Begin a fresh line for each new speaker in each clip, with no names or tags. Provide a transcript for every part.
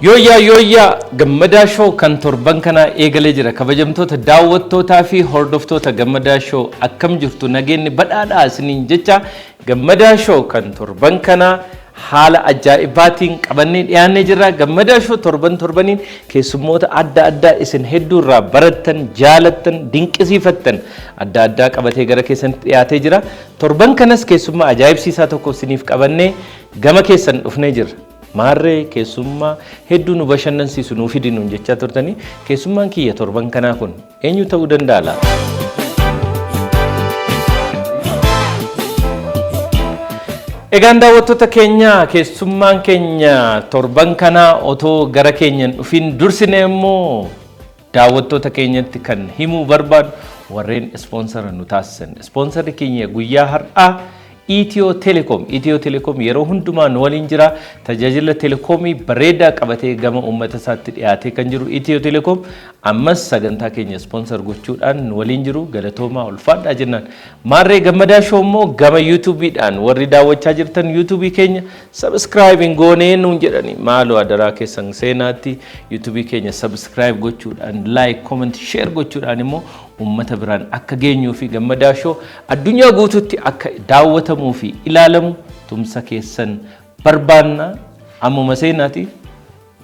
Yooyaa gammadaa show kan torban kana eegalee jira kabajamtoota daawwattootaa fi hordoftoota gammadaa show akkam jirtu nageenni badhaadhaa isiniin jecha gammadaa show kan torban kana haala ajaa'ibaatiin qabannee dhiyaannee jirra. Gammadaa show torbaniin keessummoota adda addaa isin hedduu irraa barattan jaalattan dinqisiifattan adda addaa qabatee gara keessanitti dhiyaatee jira. Torban kanas keessummaa ajaa'ibsiisaa tokko isiniif qabannee gama keessan dhufnee jirra. Maarree keessummaa hedduu nu bashannansiisu nuuf hidhinuun jechaa turtanii keessummaan kiyya torban kanaa kun eenyu ta'uu danda'a laa? Egaan daawwattoota keenya keessummaan keenya torban kanaa otoo gara keenyan dhufin dursine immoo daawwattoota keenyatti kan himuu barbaadu warreen ispoonsara nu taasisan. Ispoonsarri keenya guyyaa har'aa Itiyoo Telekom yeroo hundumaa nu waliin jira. Tajaajila telekoomii bareedaa qabatee gama uummata isaatti dhiyaatee kan jiru Itiyoo Telekom ammas sagantaa keenya sponsor gochuudhaan nu waliin jiru. Galatoomaa ulfaadhaa jennaan. Maarree gammadaa show immoo gama YouTube'dhaan warri daawwachaa jirtan YouTube keenya subscribing goonee nuun jedhani maaloo adaraa keessan seenaatti YouTube keenya subscribe gochuudhaan like comment share gochuudhaan immoo ummata biraan akka geenyuu fi gammadaa show addunyaa guutuutti akka daawwatamuu fi ilaalamu tumsa keessan barbaanna. Ammuma seenaati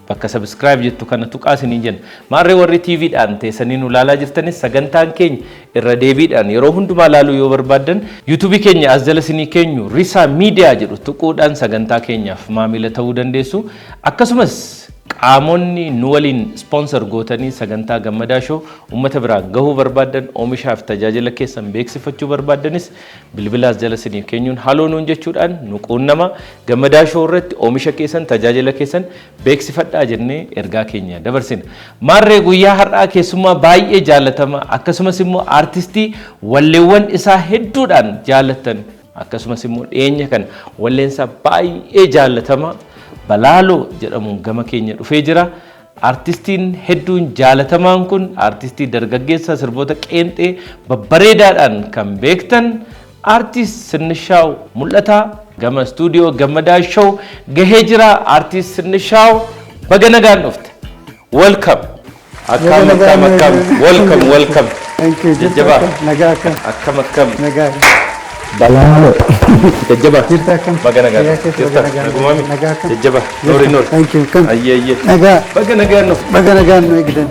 bakka subscribe jettu kana tuqaasanii jenna. Maarree warri TV'dhaan teessanii nu ilaalaa jirtanis sagantaan keenya irra deebiidhaan yeroo hundumaa ilaaluu yoo barbaadan YouTube keenya as jala isinii keenyu Risaa Miidiyaa jedhu tuquudhaan sagantaa keenyaaf maamila ta'uu dandeessu. Akkasumas qaamonni nu waliin sponsor gootanii sagantaa gammadaa show ummata biraan gahuu barbaadan oomishaaf tajaajila keessan beeksifachuu barbaadanis bilbila as jala isiniif keenyuun haaloo nuun jechuudhaan nu quunnama. Gammadaa show irratti oomisha keessan tajaajila keessan beeksifadhaa jennee ergaa keenya dabarsina. Maarree guyyaa har'aa keessummaa baay'ee jaallatama akkasumas immoo aartistii walleewwan isaa hedduudhaan jaallattan akkasumas immoo dhiyeenya kan walleensaa baay'ee jaallatama Balaaloo jedhamuun gama keenya dhufee jira. Artistiin hedduun jaalatamaan kun artistii dargaggeessa sirboota qeenxee babbareedaadhaan kan beektan artist Sinnishaaw Mul'ataa gama stuudiyoo gammadaa show gahee jira. Artist Sinnishaaw baga nagaan dhufte. Welcome. Welcome.
Thank you.
Jajjaba. Akkam.
Balaaloo.
Jajjaba.
Jirta akkam?
Baga nagaan. Jirta. Nagumami. Jajjaba. Noor.
Thank you. Kam?
Ayye.
Nagaa.
Baga nagaan dhufte.
Baga nagaan nu eegdan.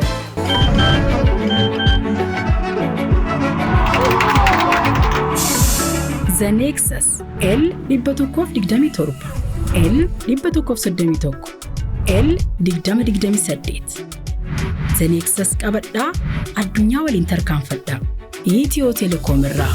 The Nexus L 127 L 131 L 2028 The Nexus qabadhaa addunyaa waliin tarkaanfadhaa. Itiyoo Telekom irraa.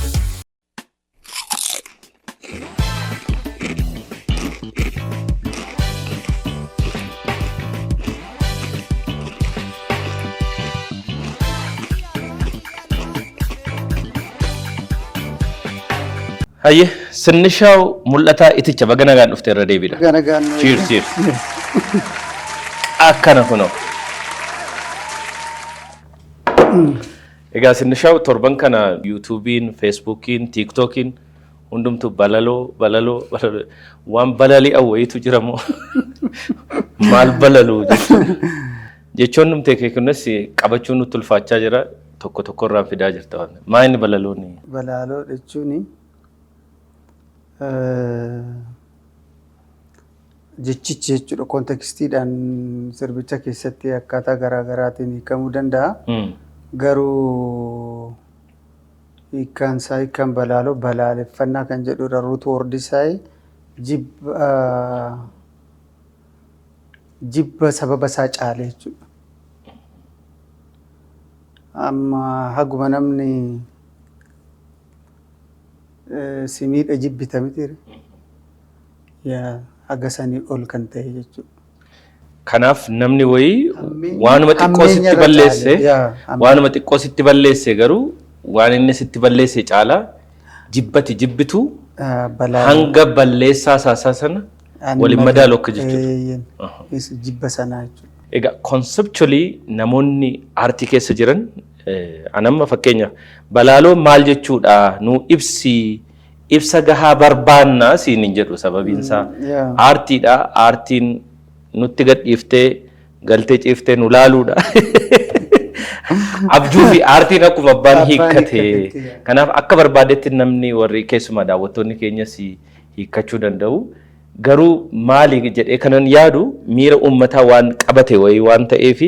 Hayye Sinnishaaw Mul'ataa iticha baga nagaan dhufte irra deebiidha.
Baga nagaan nu eegdan.
Cheers. Akkana kunoo. Egaa Sinnishaaw torban kana YouTube'iin, Facebook'iin, TikTok'iin hundumtu balaloo waan balalii awwayitu jira moo maal balaluu jechuun numtee kee kunis qabachuun nutti ulfaachaa jira tokko irraan fidaa jirta waan maa inni balalooni?
Balaaloo jechuuni jechichi jechuudha kontekstiidhaan sirbicha keessatti akkaataa garaa garaatiin hiikamuu danda'a. Garuu hiikaan balaaloo balaaleffannaa kan jedhudha. Root word isaa jibba sababa isaa caale jechuudha. Amma haguma namni simiidha jibbita miti haga sanii ol kan ta'e jechuudha.
Kanaaf namni wayii waanuma xiqqoo sitti balleesse garuu waan inni sitti balleesse caalaa jibbitu hanga balleessaa saasaa sana waliin madaalu akka jechuudha.
Jibba sanaa jechuudha.
Egaa conceptually namoonni aartii keessa jiran anamma fakkeenyaaf balaaloo maal jechuudha nuu ibsi ibsa gahaa barbaanna siin hin jedhu sababiinsaa aartiidha. Aartiin nutti gadhiiftee galtee ciiftee nu laaluudha. Abjuu fi aartiin akkuma abbaan hiikkate. Kanaaf akka barbaadetti namni warri keessumaa daawwattoonni keenyas hiikkachuu danda'u. Garuu maali jedhee kanan yaadu miira uummataa waan qabate wayii waan ta'eef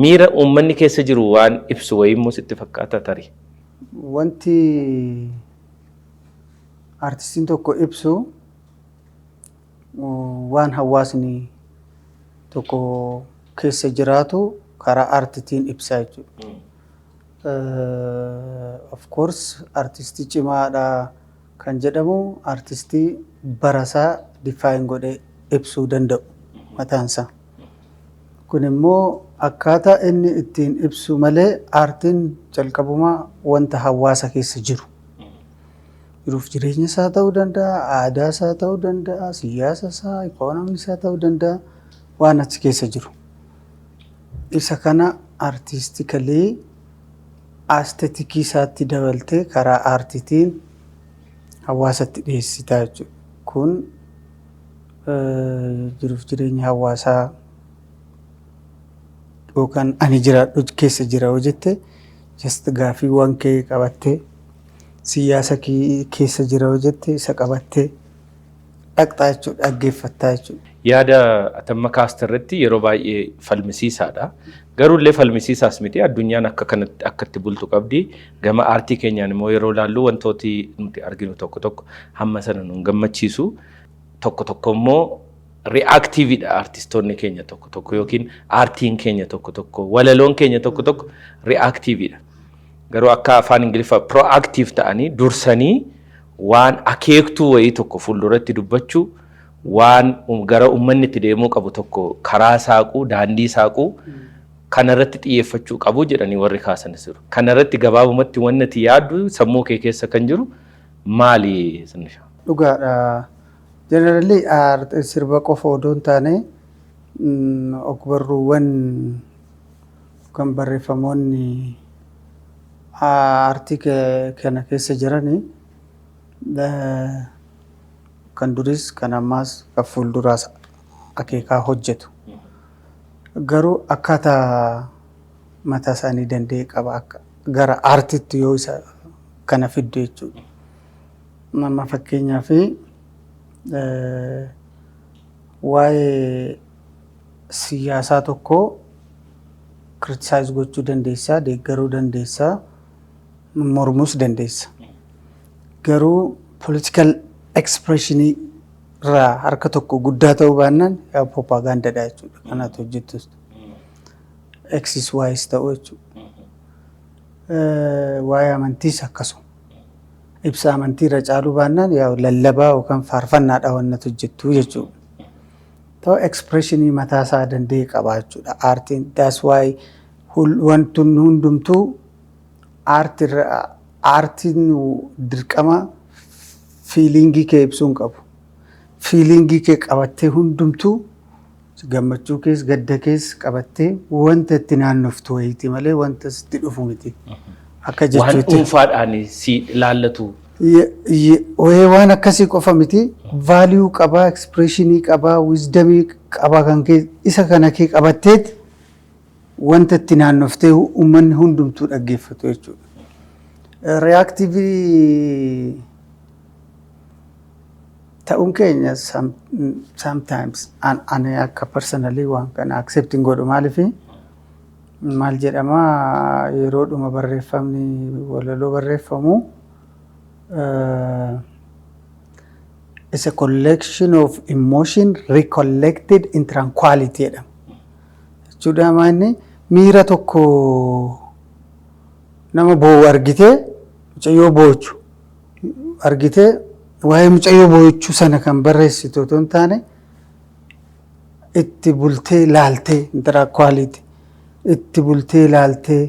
miira uummanni keessa jiru waan ibsu wayii immoo sitti fakkaata tarii.
Wanti artistiin tokko ibsu waan hawaasni tokko keessa jiraatu karaa aartiitiin ibsaa jechuudha. Of course artistii cimaadha kan jedhamu artistii barasaa define godhee ibsuu danda'u mataansaa. Kun immoo akkaataa inni ittiin ibsu malee aartiin jalqabumaa wanta hawaasa keessa jiru. Jiruuf jireenya isaa ta'uu danda'a, aadaa isaa ta'uu danda'a, siyaasa isaa, ikoonoomii isaa ta'uu danda'a, waan achi keessa jiru. Isa kana artiistikalee aesthetikii isaatti dabaltee karaa aartiitiin hawaasatti dhiyeessitaa jechuudha. Kun jiruuf jireenya hawaasaa yookaan ani jiraadhu keessa jira yoo jette just gaaffiiwwan kee qabattee siyaasa keessa jira yoo jette isa qabattee dhaqxaa jechuudha, dhaggeeffattaa jechuudha.
Yaada atamma kaastarratti yeroo baay'ee falmisiisaadha. Garuu illee falmisiisaas miti addunyaan akkatti bultu qabdi. Gama aartii keenyaan immoo yeroo laallu wantooti nuti arginu tokko hamma sana nu gammachiisu. Tokko immoo reactiveidha artistoonni keenya tokko yookiin aartiin keenya tokko walaloon keenya tokko reactiveidha. Garuu akka afaan Ingiliffaa proactive ta'anii dursanii waan akeektuu wayii tokko fuulduratti dubbachuu waan gara uummanni itti deemuu qabu tokko karaa saaquu daandii saaquu kanarratti xiyyeeffachuu qabu jedhanii warri kaasanis jiru. Kanarratti gabaabumatti wanti ati yaaddu sammuu kee keessa kan jiru maali Sinishaa?
Dhugaadha. Generally sirba qofa odoo hin taane ogbarruuwwan kan barreeffamoonni aartii kana keessa jiranii kan duris kan ammaas kan fuulduraas akeekaa hojjetu. Garuu akkaataa mataa isaanii danda'e qaba gara aartiitti yoo isa kana fiddu jechuudha. Nama fakkeenyaaf waa'ee siyaasaa tokko criticize gochuu dandeessaa, deeggaruu dandeessaa, mormuus dandeessa. Garuu political expressionii irraa harka tokko guddaa ta'uu baannaan yaa propagandadha jechuudha. Kanaatu hojjettus. X's Y's ta'uu jechuudha. Waa'ee amantiis akkasuma. Ibsa amantii irra caaluu baannaan yaa lallabaa yookaan faarfannaadha wannatu hojjettu jechuudha. Ta'u expressionii mataa isaa danda'e qaba jechuudha. Aartiin that's why wanti hundumtuu aartiin dirqama fiilingii kee ibsuu hin qabu. Fiilingii kee qabattee hundumtuu gammachuu kees gadda kees qabattee wanta itti naannoftu wayiiti malee wanta sitti dhufu miti. Akka jechuutti.
Waan dhuunfaadhaan si ilaallatu.
Waan akkasii qofa miti. Vaaliyuu qabaa, ekspreeshinii qabaa, wiizdamii qabaa kan kee isa kana kee qabatteet wanta itti naannoftee uummanni hundumtuu dhaggeeffatu jechuudha. Reactivii ta'uun keenya sometimes ani akka personally waan kana accepting godhu maaliif maal jedhama yeroodhuma barreeffamni walaloo barreeffamu is a collection of emotion recollected in tranquility jedhama. Jechuudha maanni miira tokko nama boo'u argitee mucayyoo boo'u argitee waa'ee mucayyoo boo'uu sana kan barreessitu otoo hin taane itti bultee laaltee tranquility itti bultee laaltee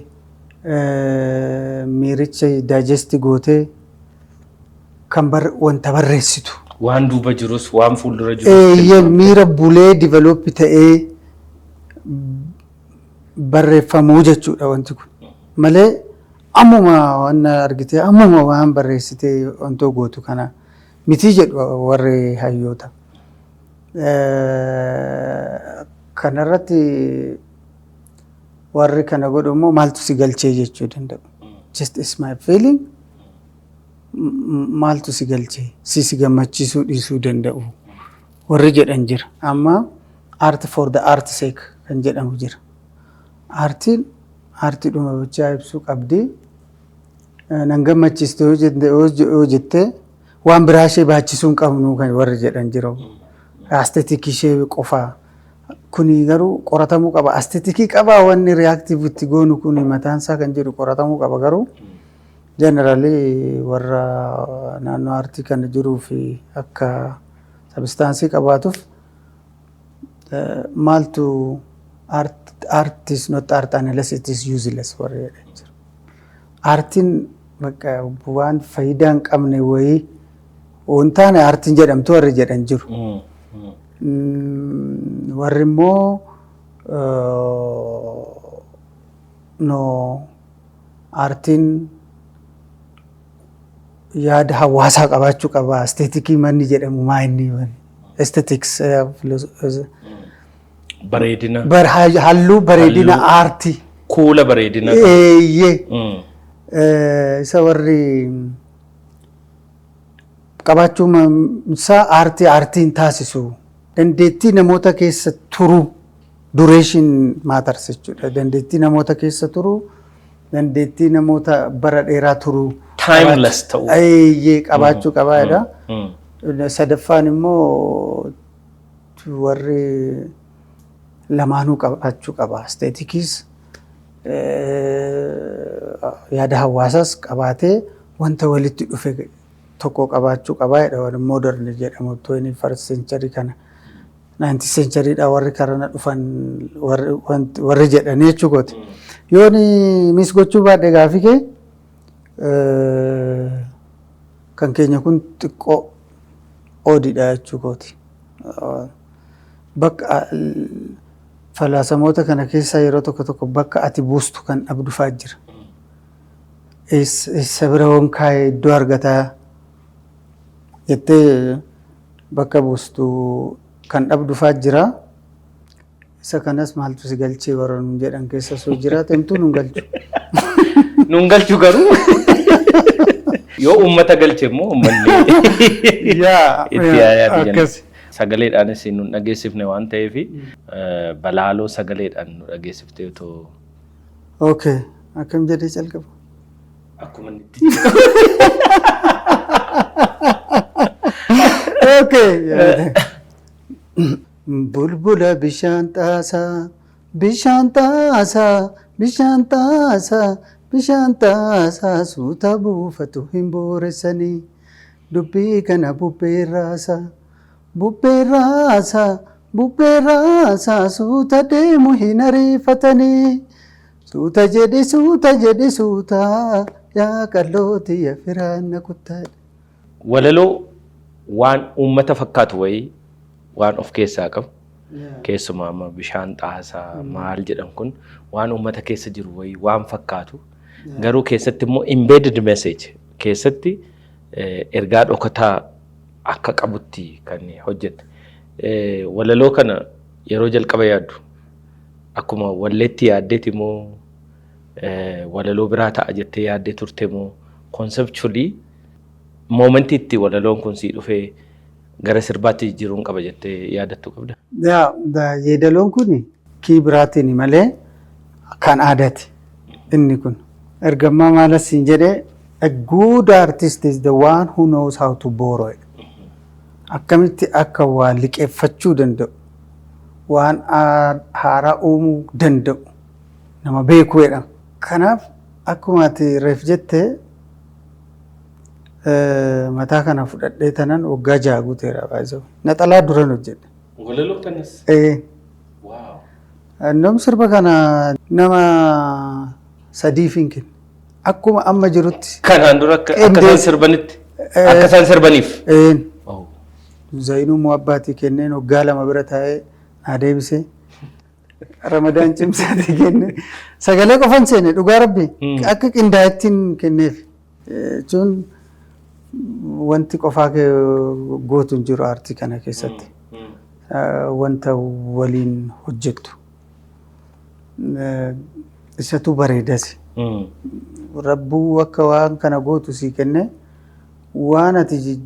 miiricha digest gootee kan wanta barreessitu.
Waan duuba jirus waan fuuldura jirus.
Miira bulee develop ta'ee barreeffamuu jechuudha wanti kun. Malee ammuma waan argitee ammuma waan barreessitee wantoo gootu kana miti jedhu warri hayyoota. Kanarratti warri kana godhu immoo maaltu si galchee jechuu danda'u. Just is my feeling. Maaltu si galchee si gammachiisuu dhiisuu danda'u warri jedhan jira. Amma art for the art sake kan jedhamu jira. Aartiin aartiidhuma bichaa ibsuu qabdi. Nan gammachiiste yoo jettee waan biraa ishee baachisuu hin qabnu kan warri jedhan jira. Aesthetic ishee qofaa. Kuni garuu qoratamuu qaba. Aesthetic qaba wanni reactive itti goonu kuni mataan isaa kan jedhu qoratamuu qaba garuu generally warra naannoo aartii kana jiruu fi akka substance qabaatuuf maaltu art is not art unless it is useless warra jedhan jira. Aartiin bakka waan faayidaa hin qabne wayii wantaane aartiin jedhamtu warri jedhan jiru. Warri immoo no aartiin yaada hawaasaa qabaachuu qaba. Aesthetikii manni jedhamu maa inni aesthetics
bareedina
halluu bareedina aartii
kuula bareedina
isa warri qabaachuu isaa aartiin taasisu dandeettii namoota keessa turu duration matters jechuudha. Dandeettii namoota keessa turu dandeettii namoota bara dheeraa turu
timeless ta'u
qabaachuu qabaadha. Sadaffaan immoo warri lamaanuu qabaachuu qaba. Aesthetikis yaada hawaasaas qabaatee wanta walitti dhufe tokko qabaachuu qabaadha. Warri modern jedhamu 21st century kana 19th century dha warri karana dhufan warri jedhan jechuudha. Yooni mis gochuu baadhe gaafii kee kan keenya kun xiqqoo oodiidha jechuudha. Bakka falaasamoota kana keessa yeroo tokko bakka ati buustu kan dhabdufaa jira. Isa bira honkaa'ee iddoo argataa jettee bakka buustu kan dhabdufaa jira. Isa kanas maaltu si galchee warra nun jedhan keessa soo jiraatemtu nun galchu.
Nun galchu garuu yoo uummata galche immoo uummanni itti yaayaa biyyan. Sagaleedhaanis nun dhageessifne waan ta'eef balaaloo sagaleedhaan nu dhageessifte otoo.
Okay, akkam jedhee jalqaba.
Akkuma itti.
Okay. Bulbula bishaan xaasaa bishaan xaasaa bishaan xaasaa bishaan xaasaa suuta buufatu hin booressanii dubbii kana bubbeerraasaa bubbeerraasaa bubbeerraasaa suuta deemu hin ariifatanii suuta jedhi suuta yaa qallooti yaa firaan na kuttaadha.
Walaloo waan uummata fakkaatu wayii waan of keessaa qabu keessumaa amma bishaan xaasaa maal jedhan kun waan uummata keessa jiru wayii waan fakkaatu garuu keessatti immoo embedded message keessatti ergaa dhokataa akka qabutti kan hojjette. Walaloo kana yeroo jalqaba yaaddu akkuma walleetti yaaddeeti moo walaloo biraa ta'a jettee yaaddee turte moo conceptually momentii itti walaloon kun sii dhufee gara sirbaatti jijjiiruun qaba jettee yaadattu qabda?
Yeedaloon kun kii biraatiin malee kan aadaati inni kun. Ergammaa maalas siin jedhee a good artist is the one who knows how to borrow it. Akkamitti akka waan liqeeffachuu danda'u waan haaraa uumuu danda'u nama beekuudha. Kanaaf akkuma ati reef jettee mataa kana fudhadhee tanan waggaa 6 guuteera baay'ee. Naxalaa duran hojjedhe.
Walaloo kanas?
Wow. Nam sirba kana nama 3 finkin. Akkuma amma jirutti.
Kanaan dura akka isaan sirbanitti? Akka isaan sirbaniif?
Zainuu Mu'abbaatii kenneen waggaa 2 bira taa'ee naa deebisee Ramadaan cimsaati kenne sagalee qofan seene dhugaa rabbi akka qindaa'ettiin kenneef jechuun wanti qofaa kee gootu hin jiru aartii kana keessatti wanta waliin hojjettu isatu bareedas rabbuu akka waan kana gootu sii kenne waan ati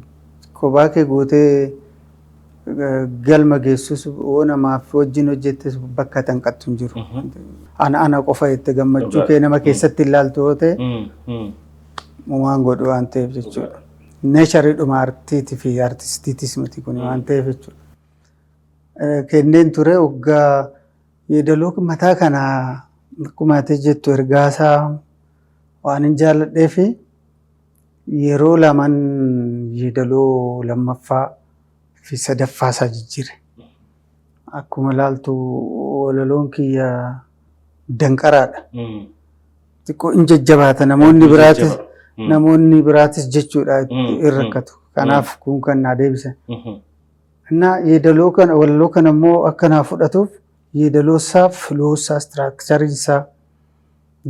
kophaa kee gootee galma geessus namaaf wajjin hojjettes bakka tanqattu hin jiru. Ana qofa itti gammachuu kee nama keessatti ilaaltu yoo ta'e waan godhu waan ta'eef jechuudha. Neeshariidhuma aartiitii fi aartistiitis miti kun waan ta'eef jechuudha. Kenneen ture waggaa yeedaloo mataa kana akkuma ati jettu ergaasaa waan hin jaalladhee fi yeroo lamaan yeedaloo lammaffaa fi sadaffaasaa jijjiire. Akkuma ilaaltu walaloon kiyya danqaraadha. Xiqqoo hin jajjabaata namoonni biraatis jechuudha irra rakkatu. Kanaaf kun kan naa deebisan. Innaa yeedaloo kana walaloo kana immoo akka naa fudhatuuf yeedaloo isaa filoosaa istiraakchariinsaa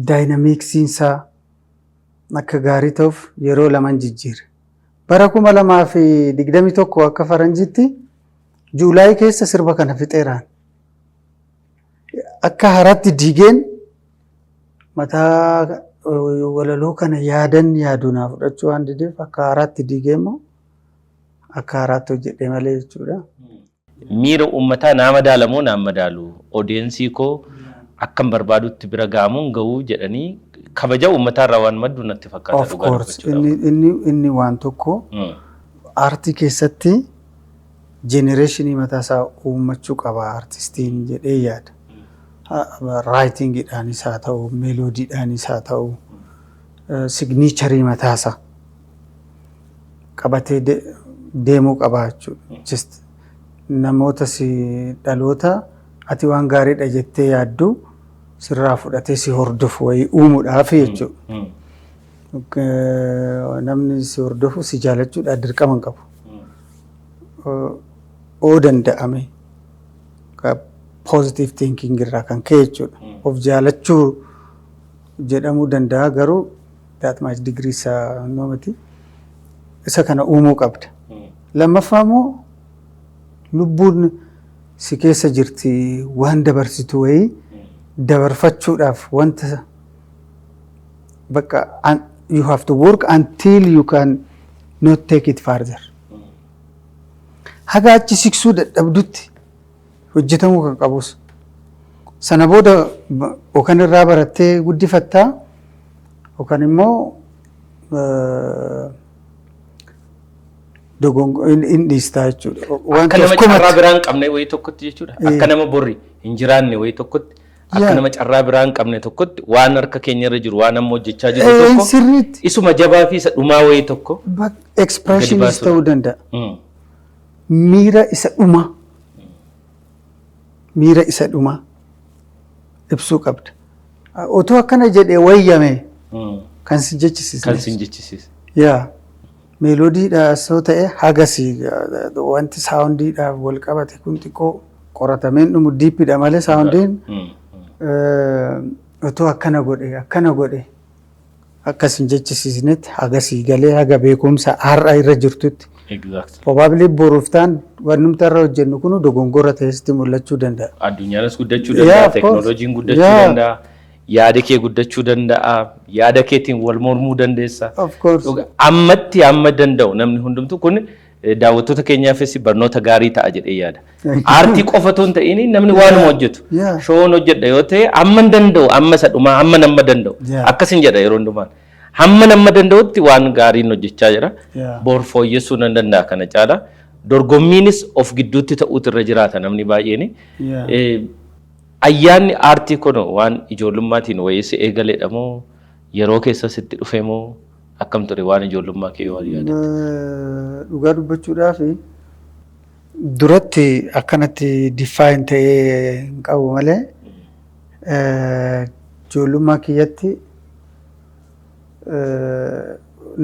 daayinamiksiinsaa akka gaarii ta'uuf yeroo lamaan jijjiire. Bara 2021 akka faranjiitti Juulaayii keessa sirba kana fixeeraan. Akka haraatti diigeen mataa walaloo kana yaaduu naa fudhachuu waan dideef akka haraatti diigee immoo akka haraatti hojjedhee malee jechuudha.
Miira uummataa naa madaalamoo naan madaalu odeensii koo akkan barbaadutti bira ga'amuun ga'uu jedhanii kabaja uummataa irraa waan maddu natti fakkaata.
Of course inni waan tokko aartii keessatti jenereeshinii mataasaa uummachuu qaba aartistiin jedhee yaada. Raayitingiidhaanis haa ta'u, meeloodiidhaanis haa ta'u, signiicharii mataasaa qabatee deemuu qaba jechuudha. Namoota dhaloota ati waan gaariidha jettee yaaddu sirraa fudhatee si hordofu wayii uumuudhaaf jechuudha. Namni si hordofu si jaalachuudha dirqama hin qabu. Oo danda'ame positive thinking irraa kan ka'e jechuudha. Of jaalachuu jedhamuu danda'a garuu that much degree isaa noomati isa kana uumuu qabda. Lammaffaa immoo lubbuun si keessa jirti waan dabarsitu wayii dabarfachuudhaaf wanta bakka you have to work until you can not take it further. Haga achi siqsuu dadhabdutti hojjetamuu kan qabus. Sana booda yookaan irraa barattee guddifattaa yookaan immoo hin dhiistaa jechuudha.
Akka nama carraa biraa hin qabne wayii tokkotti jechuudha. Akka nama borri hin jiraanne wayii tokkotti. Akka nama carraa biraa hin qabne tokkotti waan harka keenya irra jiru waan amma hojjechaa jiru tokko isuma jabaa fi isa dhumaa wayii tokko.
Expressionis ta'uu danda'a. Miira isa dhumaa ibsuu qabda. Otoo akkana jedhee wayyame kan si jechisiisa. Yaa meeloodiidhaas yoo ta'e hagasii wanti saawundiidhaaf wal qabate kun xiqqoo qoratameen dhumu diippiidha malee saawundiin otoo akkana godhe akkas hin jechisiisnetti hagasii galee haga beekumsa har'a irra jirtutti. Probably boruuftaan wannumta irra hojjennu kun dogongora ta'etti mul'achuu danda'a.
Addunyaanis guddachuu danda'a, teknooloojiin guddachuu danda'a, yaada kee guddachuu danda'a, yaada keetiin wal mormuu dandeessa.
Of course.
Ammatti amma danda'u namni hundumtu kun daawwattoota keenyaafis barnoota gaarii ta'a jedhee yaada. Aartii qofa otoo hin ta'in namni waanuma hojjetu. Shoon hojjedha yoo ta'e amma danda'u amma isa dhumaa amma nama danda'u akkasin jedha yeroo hundumaan. Hamma nama danda'utti waan gaariin hojjechaa jira. Bor fooyyessuu nan danda'a kana caala. Dorgommiinis of gidduutti ta'uutu irra jiraata namni baay'een. Ayyaanni aartii kun waan ijoollummaatiin wayii eegaleedha moo yeroo keessa sitti dhufe moo akkam ture waan ijoollummaa kee waan yaadatte?
Dhugaa dubbachuudhaaf duratti akkanatti define ta'ee hin qabu malee ijoollummaa kiyyatti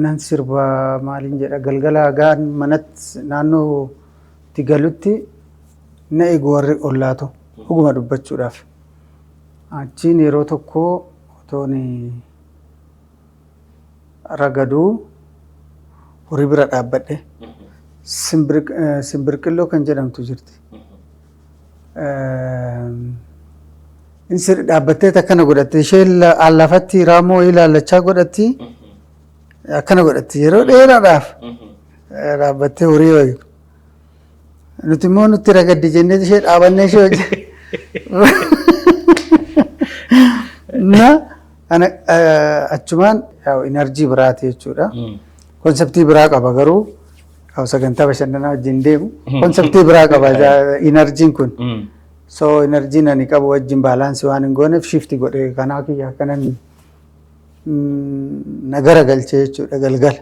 nan sirba maaliin jedha galgala gaan manatti naannoo itti galutti na eegu warri ollaatu dhuguma dubbachuudhaaf. Achiin yeroo tokko otoon ragaduu horii bira dhaabbadhe simbirqilloo kan jedhamtu jirti. Insi dhaabbattee akkana godhatte ishee lafatti raamoo ilaallachaa godhatti akkana godhatti yeroo dheeraadhaaf dhaabbattee horii wayi. Nuti immoo nutti ragaddi jennee ishee dhaabannee ishee hojjete. Na achumaan enerjii biraati jechuudha. Konseptii biraa qaba garuu sagantaa bashannanaa wajjin deemu konseptii biraa qaba enerjiin kun. So enerjiin ani qabu wajjin baalaansii waan hin gooneef shifti godhe kanaa kiyya akkanan nagara galchee jechuudha galgala.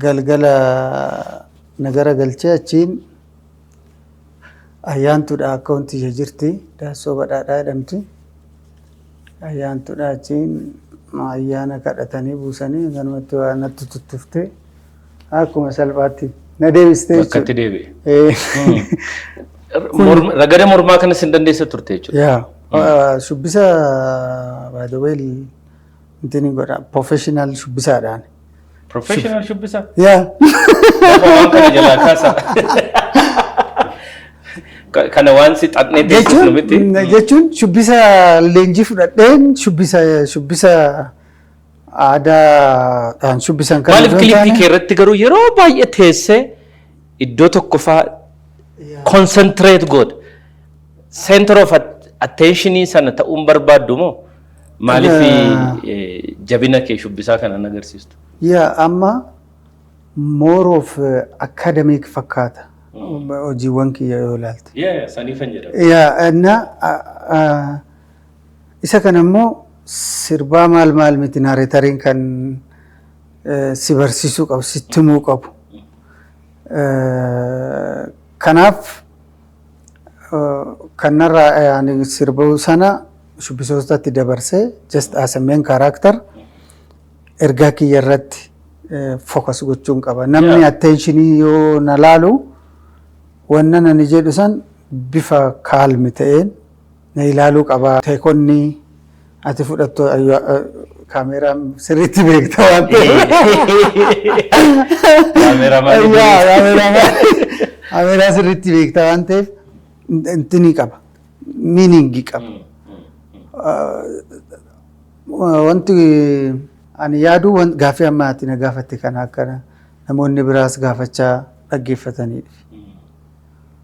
Galgala nagara galchee achiin ayyaantuudha akkaawuntii jirti daassoo badhaadhaa jedhamti. Ayyaantuudha achiin ayyaana kadhatanii buusanii ganumatti waan natti tuttuftee akkuma salphaatti na deebistee jechuudha.
Bakkatti deebi'e. Ragada mormaa kana sin dandeessa turte jechuudha.
Shubbisa by the way intini godha professional shubbisaadhaan.
Professional shubbisa?
Waan
kana jalaa kaasa. Kana waan si xaxnee teessuuf nu miti?
Jechuun shubbisa leenjii fudhadheen shubbisa aadaadhaan shubbisan kan
maaliif kilippii kee irratti garuu yeroo baay'ee teessee iddoo tokko fa'aa concentrate godha. Center of attentionii sana ta'uun barbaaddu moo maaliif jabina kee shubbisaa kana agarsiistu?
Amma more of academic fakkaata. Hojiiwwan kiyya yoo ilaalte.
Saniifan jedhama.
Isa kana immoo sirbaa maal miti naaretariin kan si barsiisuu qabu sitti himuu qabu. Kanaaf kanarraa sirbuu sana shubbisootatti dabarsee just as a main character ergaa kiyya irratti focus gochuun qaba. Namni attentionii yoo na laalu wannan ani jedhu san bifa kaalmi ta'een na ilaaluu qaba. Teekonni ati fudhattu kaameeraa sirriitti beekta waan ta'eef. Kaameeraa sirriitti beekta waan ta'eef intini qaba. Miiningi qaba. Wanti ani yaadu gaaffii amma ati na gaafatte kana akkana namoonni biraas gaafachaa dhaggeeffataniidha.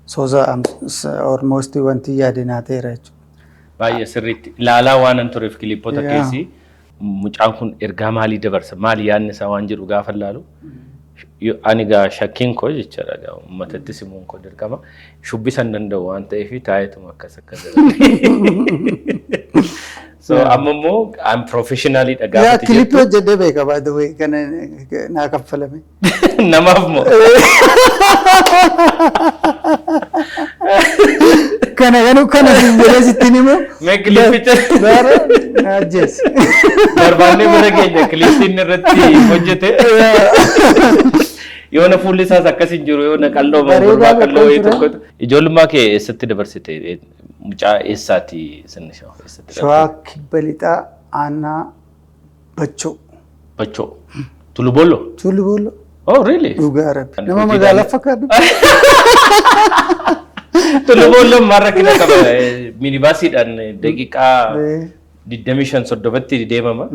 Soza almost wanti yaadinaa ta'eera jechuudha.
Baay'ee sirriitti ilaalaa waan an tureef kilippota keessi mucaan kun ergaa maalii dabarsa maali yaadni isaa waan jedhu gaafa laalu ani gaa shakkiin koo jechaadha gaa uummatatti simuun koo dirqama shubbisan danda'u waan ta'eef taa'eetuma akkas so amma immoo I'm professionally dhagaafate
jechuudha. Kilippii hojjedhee beeka by the way kana naa kaffalame.
Namaaf moo?
Kana jedhee sittiin immoo.
Mee kilippicha?
Ajjees.
Barbaannee bira keenya kilippiin irratti hojjete. Yoona fuulli isaas akkas hin jiru yoona qalloo mormaa qalloo wayii tokkotu. Ijoollummaa kee eessatti dabarsite? Mucaa eessaati sinni eessatti?
Shawaa kibba lixaa aanaa Bachoo.
Bachoo. Tulubooloo?
Tulubooloo.
Oh really?
Dhugaa Rabbi. Nama magaalaa fakkaatu.
Tulubooloo marra kina qaba minibaasiidhaan daqiiqaa 25-30tti deemama.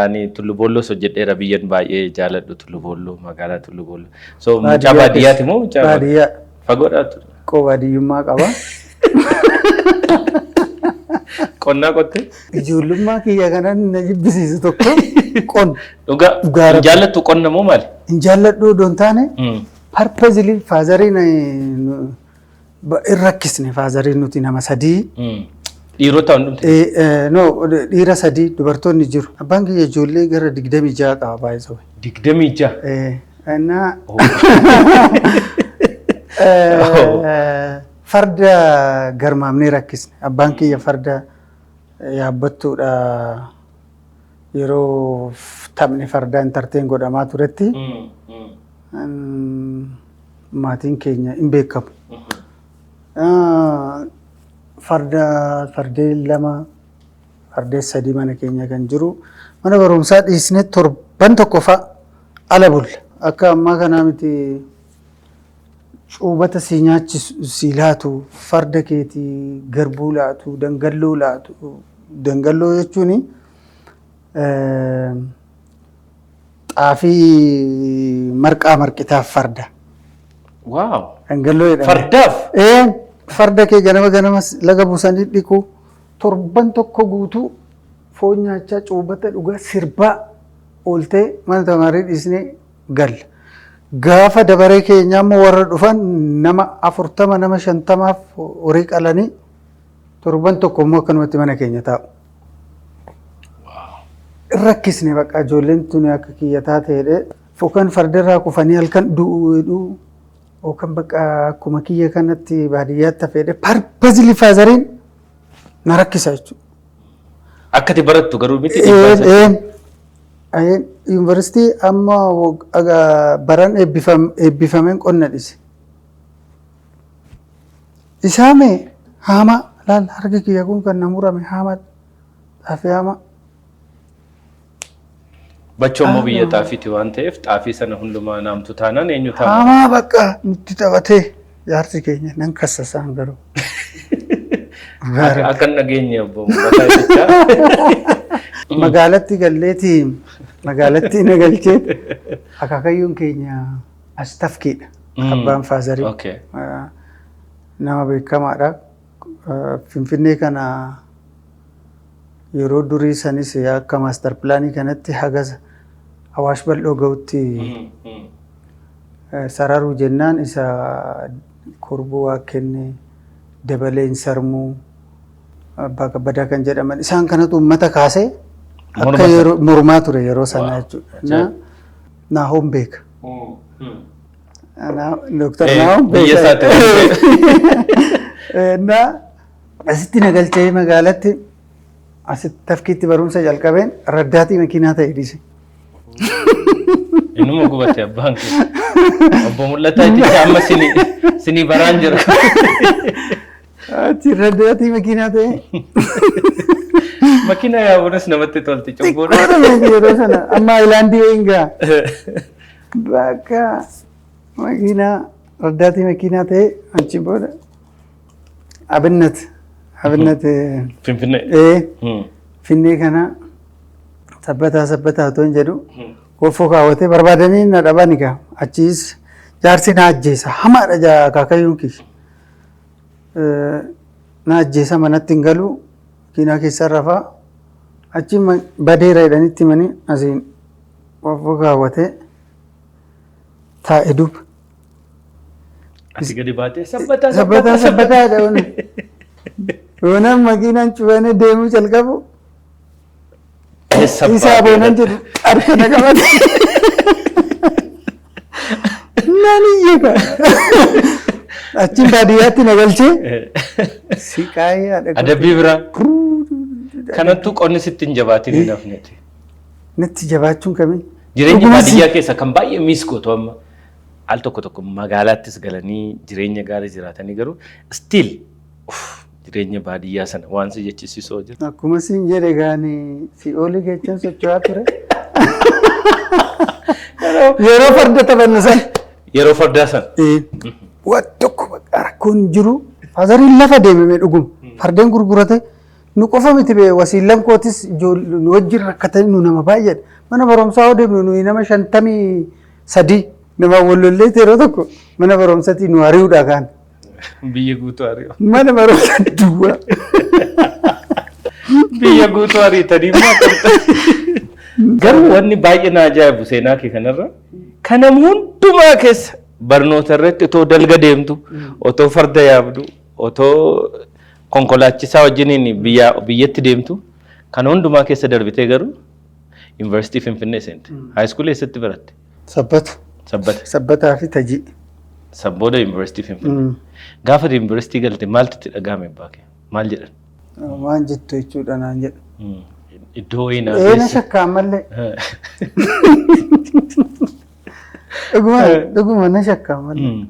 Ani Tulubooloo hojjedheera biyyan baay'ee jaaladhu Tulubooloo magaalaa Tulubooloo. So mucaa baadiyyaati moo mucaa
baadiyyaa?
Fagoodhaa ture.
Qoo baadiyyummaa qaba.
Qonnaa qotte?
Ijoollummaa kiyya kanan na jibbisiisu tokko qonna.
Dhugaa jaallattu qonna moo maali?
Hin jaalladhu odoon taane purposely faazariin irrakkisne faazariin nuti nama sadii.
Dhiirota hundumti?
No dhiira sadii dubartoonni jiru. Abbaan kiyya ijoollee gara 26 qaba baay'isoo.
26?
Farda garmaamnee rakkisne. Abbaan kiyya farda yaabbattuudha yeroo taphni fardaa intarteen godhamaa turetti maatiin keenya hin beekamu. fardeen 2 fardeen 3 mana keenya kan jiru mana barumsaa dhiisnee torban tokko fa'a ala bulla akka ammaa kanaa miti cuubata si nyaachisu si laatu farda keetii garbuu laatu dangalloo jechuun xaafii marqitaaf farda.
Waaw.
Dangalloo jedhama.
Fardaaf.
Farda kee ganama laga buusanii dhiqu torban tokko guutuu foon nyaachaa cuubata dhugaa sirbaa ooltee mana tamaarii dhiisnee galla. Gaafa dabaree keenyaa immoo warra dhufan nama 40 nama 50 horii qalanii torban tokko immoo akkanumatti mana keenya taa'u. Rakkisne bakka ijoolleen tuni akka kiyyataa ta'edha. Fokaan fardarraa kufanii halkan du'u yookaan bakka akkuma kiyya kanatti baadiyyaatti hafeedha. Parpazili faazariin na rakkisa jechuudha.
Akkati barattu garuu miti
yuunivarsiitii amma baran eebbifameen qonna dhise. Isaame haama laal harki kiyya kun kan na murame haama xaafii haama.
Bachoo immoo biyya xaafiiti waan ta'eef xaafii sana hundumaa naamtu taanaan eenyu ta'a?
Haama bakka nutti taphatee jaarsi keenya nan kassasaan garuu.
Akka nageenye obbo Mulataa jechaa.
Magaalatti magaalatti nagalchee akaakayyuun keenya as tafkiidha. Abbaan faazarii. Nama beekamaadha. Finfinnee kana yeroo durii sanis akka maastar pilaanii kanatti haga Awaash bal'oo ga'utti sararuu jennaan isa korbuu waa kenne dabaleen sarmuu abbaa kabbadaa kan jedhaman isaan kanatu uummata kaasee akka yeroo mormaa ture yeroo sana jechuudha. Naahoon beeka. Dooktar Naahoon beeka. Asitti nagalchee magaalatti asitti tafkiitti barumsa jalqabeen raddaatii makiinaa ta'e dhiise.
Inuma gubate abbaan kee. Obbo Mulataa itti amma sinii baraan jira.
Achi raddaatii makiinaa ta'e.
Makiinaa yaabuunis namatti tolti cubbuudha.
Cubbuudha yeroo sana amma Ayilaandii eegaa. Bakka makiinaa raddaatii makiinaa ta'e achi booda Abinnat
Finfinnee.
Finfinnee kana sabbataa otoo hin jedhu koffoo kaawwatee barbaadanii na dhaban egaa achiis jaarsi na ajjeesa hamaadha akaakayyuun kiyya. Na ajjeesa manatti hin galu makiinaa keessa rafaa achi badeera jedhanitti himanii asiin koffoo kaawwatee taa'e duuba.
Ati gadi baatee sabbataa
jedhamu. Yoonaan makiinaan cufanii deemuu jalqabu isaa boonan jedhu harka na qabate. Naan iyyaka. Achiin baadiyyaatti na galchee siqaayee haadha.
Adabbii biraa. Kanattuu qonni sitti hin jabaatiin hin hafneeti.
Natti jabaachuun kamiin.
Jireenya baadiyyaa keessa kan baay'ee miiskootu amma al tokko magaalaattis galanii jireenya gaarii jiraatanii garuu still jireenya baadiyyaa sana waan si jechisiisoo jira.
Akkuma siin jedhe gaanii si oolii keechaan socho'aa ture. Yeroo farda taphannu san.
Yeroo fardaa san.
Waan tokko rakkoon jiru faazariin lafa deemame dhuguma. Fardeen gurgurate nu qofa miti bee wasiillan kootis nu wajjin rakkatanii nu nama baay'eedha. Mana barumsaa yoo deemnu nuyi nama 53 nama wallollee yeroo tokko mana barumsaatii nu ari'uudha kaan.
Biyya guutuu ari'u.
Mana barumsaa duwwaa.
Biyya guutuu ari'atanii garuu wanni baay'ee na ajaa'ibu seenaa kee kanarra kana hundumaa keessa barnoota irratti otoo dalga deemtu otoo farda yaabdu otoo konkolaachisaa wajjiniin biyyatti deemtu kana hundumaa keessa darbitee garuu yuunivarsiitii Finfinnee seente. Haayiskuulii eessatti baratte?
Sabbataa fi Tajii.
Sabbooda yuunivarsiitii Finfinnee. Gaafa yuunivarsiitii galte maaltu itti dhagahame abbaa kee? Maal jedhan?
Waan jettu jechuudha naan jedhu.
Iddoo wayii naa
na shakkaan mallee. Dhuguma na shakkaan mallee.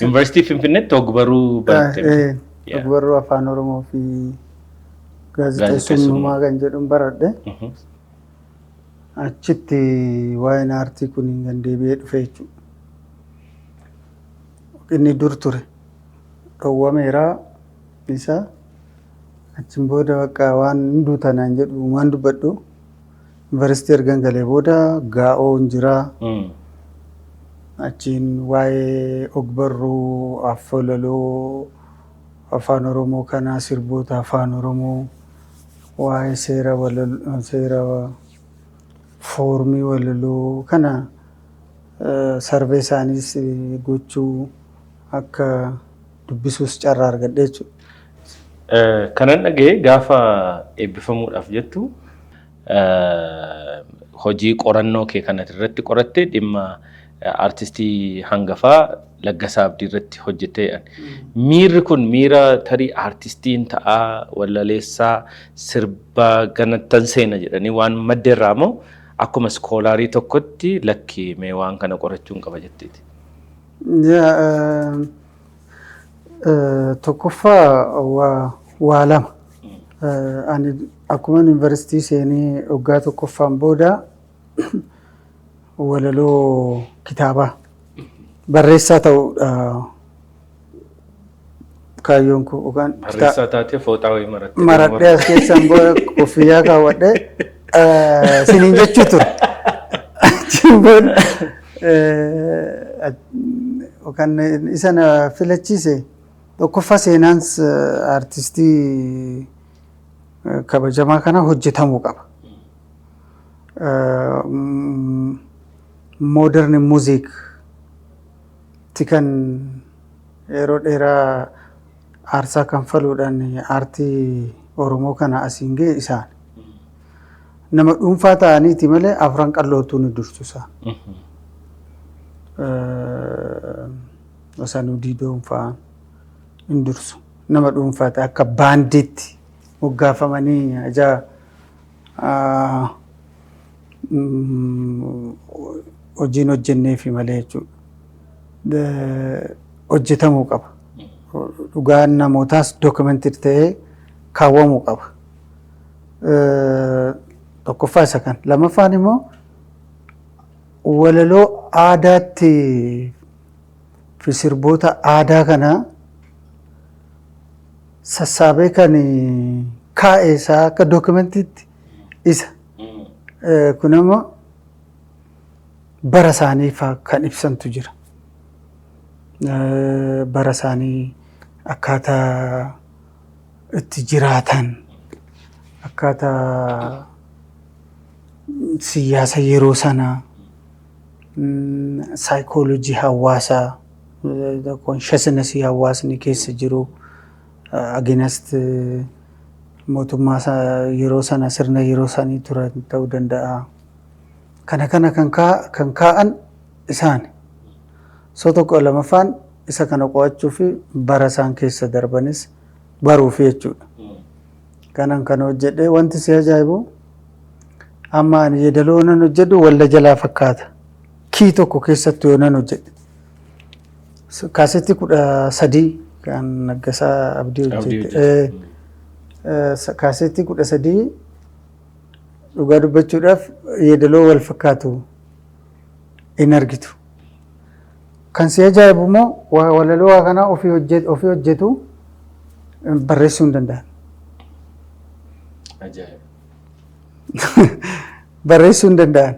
Yuunivarsiitii Finfinneetti ogbaruu baratte.
Ogbarruu afaan Oromoo fi gaazexeessummaa kan jedhuun baradhe. Achitti waa'een aartii kun kan deebi'ee dhufe jechuudha. Inni dur ture dhowwameera isa achiin booda bakka waan hunduu tanaan jedhu waan dubbadhu yuunivarsiitii ergan galee booda gaa'oo hin jiraa. Achiin waa'ee ogbarruu afoolaloo afaan Oromoo kanaa sirboota afaan Oromoo waa'ee seera foormii walaloo kana sarvee isaaniis gochuu akka dubbisuus carraa argadhe jechuudha.
Kanan dhagee gaafa eebbifamuudhaaf jettu hojii qorannoo kee kanatti irratti qoratte dhimma artistii hangafaa Laggasaa Abdii irratti hojjetteedhaan. Miirri kun miira tarii artistiin ta'aa wallaleessaa sirbaa ganattan seena jedhanii waan maddeerraa moo akkuma iskoolaarii tokkotti lakki mee waan kana qorachuun qaba jetteeti?
Tokkoffaa waa lama. Ani akkuma yuunivarsiitii seenee waggaa tokkoffaan booda walaloo kitaabaa barreessaa ta'uudha kaayyoon kun yookaan
barreessaa taatee fooxaa wayii marattee
maradhee as keessaan booda koffiyyaa kaawwadhee siniin jechuu ture. Achiin booda yookaan isa na filachiise tokkoffaa seenaan artistii kabajamaa kana hojjetamuu qaba. Modern music kan yeroo dheeraa aarsaa kanfaluudhaan aartii Oromoo kana asiin ga'e isaan. Nama dhuunfaa ta'aniiti malee afran qallootuu ni dursu isaan. Wasanuu Diidoon fa'aa hin dursu. Nama dhuunfaa ta'e akka baandiitti moggaafamanii hojiin hojjenneefi malee jechuudha. Hojjetamuu qaba. Dhugaan namootaas dookumentii ta'ee kaawwamuu qaba. Tokkoffaa isa kan. Lamaffaan immoo walaloo aadaatti fi sirboota aadaa kana sassaabee kan kaa'e isaa akka dookumentiitti isa. Kun immoo bara isaanii kan ibsantu jira. Bara isaanii akkaataa itti jiraatan, akkaataa siyaasa yeroo sana, saayikoolojii hawaasaa, konsheesnesii hawaasni keessa jiru, against mootummaa yeroo sana sirna yeroo sanii turan ta'uu danda'a. Kana kan kaa'an isaani. So tokko lamaffaan isa kana qo'achuu fi bara isaan keessa darbanis baruuf jechuudha. Kanan kan hojjedhe wanti si ajaa'ibu amma ani yeedaloo nan hojjedhu walla jalaa fakkaata. Kii tokko keessatti yoo nan hojjedhe. Kaasetti 13 kan Laggasaa Abdii hojjedhe. Kaasetti 13 dhugaa dubbachuudhaaf yeedaloo wal fakkaatu hin argitu. Kan si ajaa'ibu immoo walaloo kana ofii hojjetu barreessuu hin danda'an. Barreessuu hin danda'an.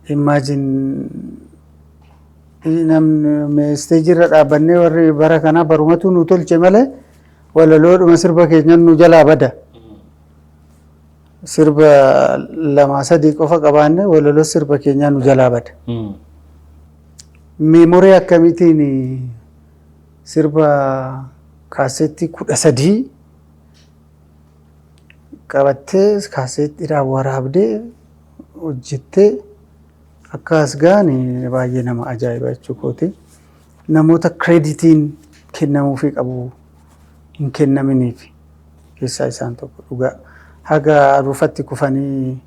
Imagine namni isteejii irra dhaabbannee warri bara kanaa barumatu nu tolche malee walaloodhuma sirba keenyan nu jalaa bada. Sirba 2-3 qofa qabaanne walaloo sirba keenyaa nu jalaa bada. Meemorii akkamiitiin sirba kaasetti 13 qabattee kaasettiidhaan waraabdee hojjettee akkas gaani baay'ee nama ajaa'iba jechuukooti. Namoota kireeditiin kennamuufii qabu hin kennaminiif keessaa isaan tokko dhugaa. Haga arufatti kufanii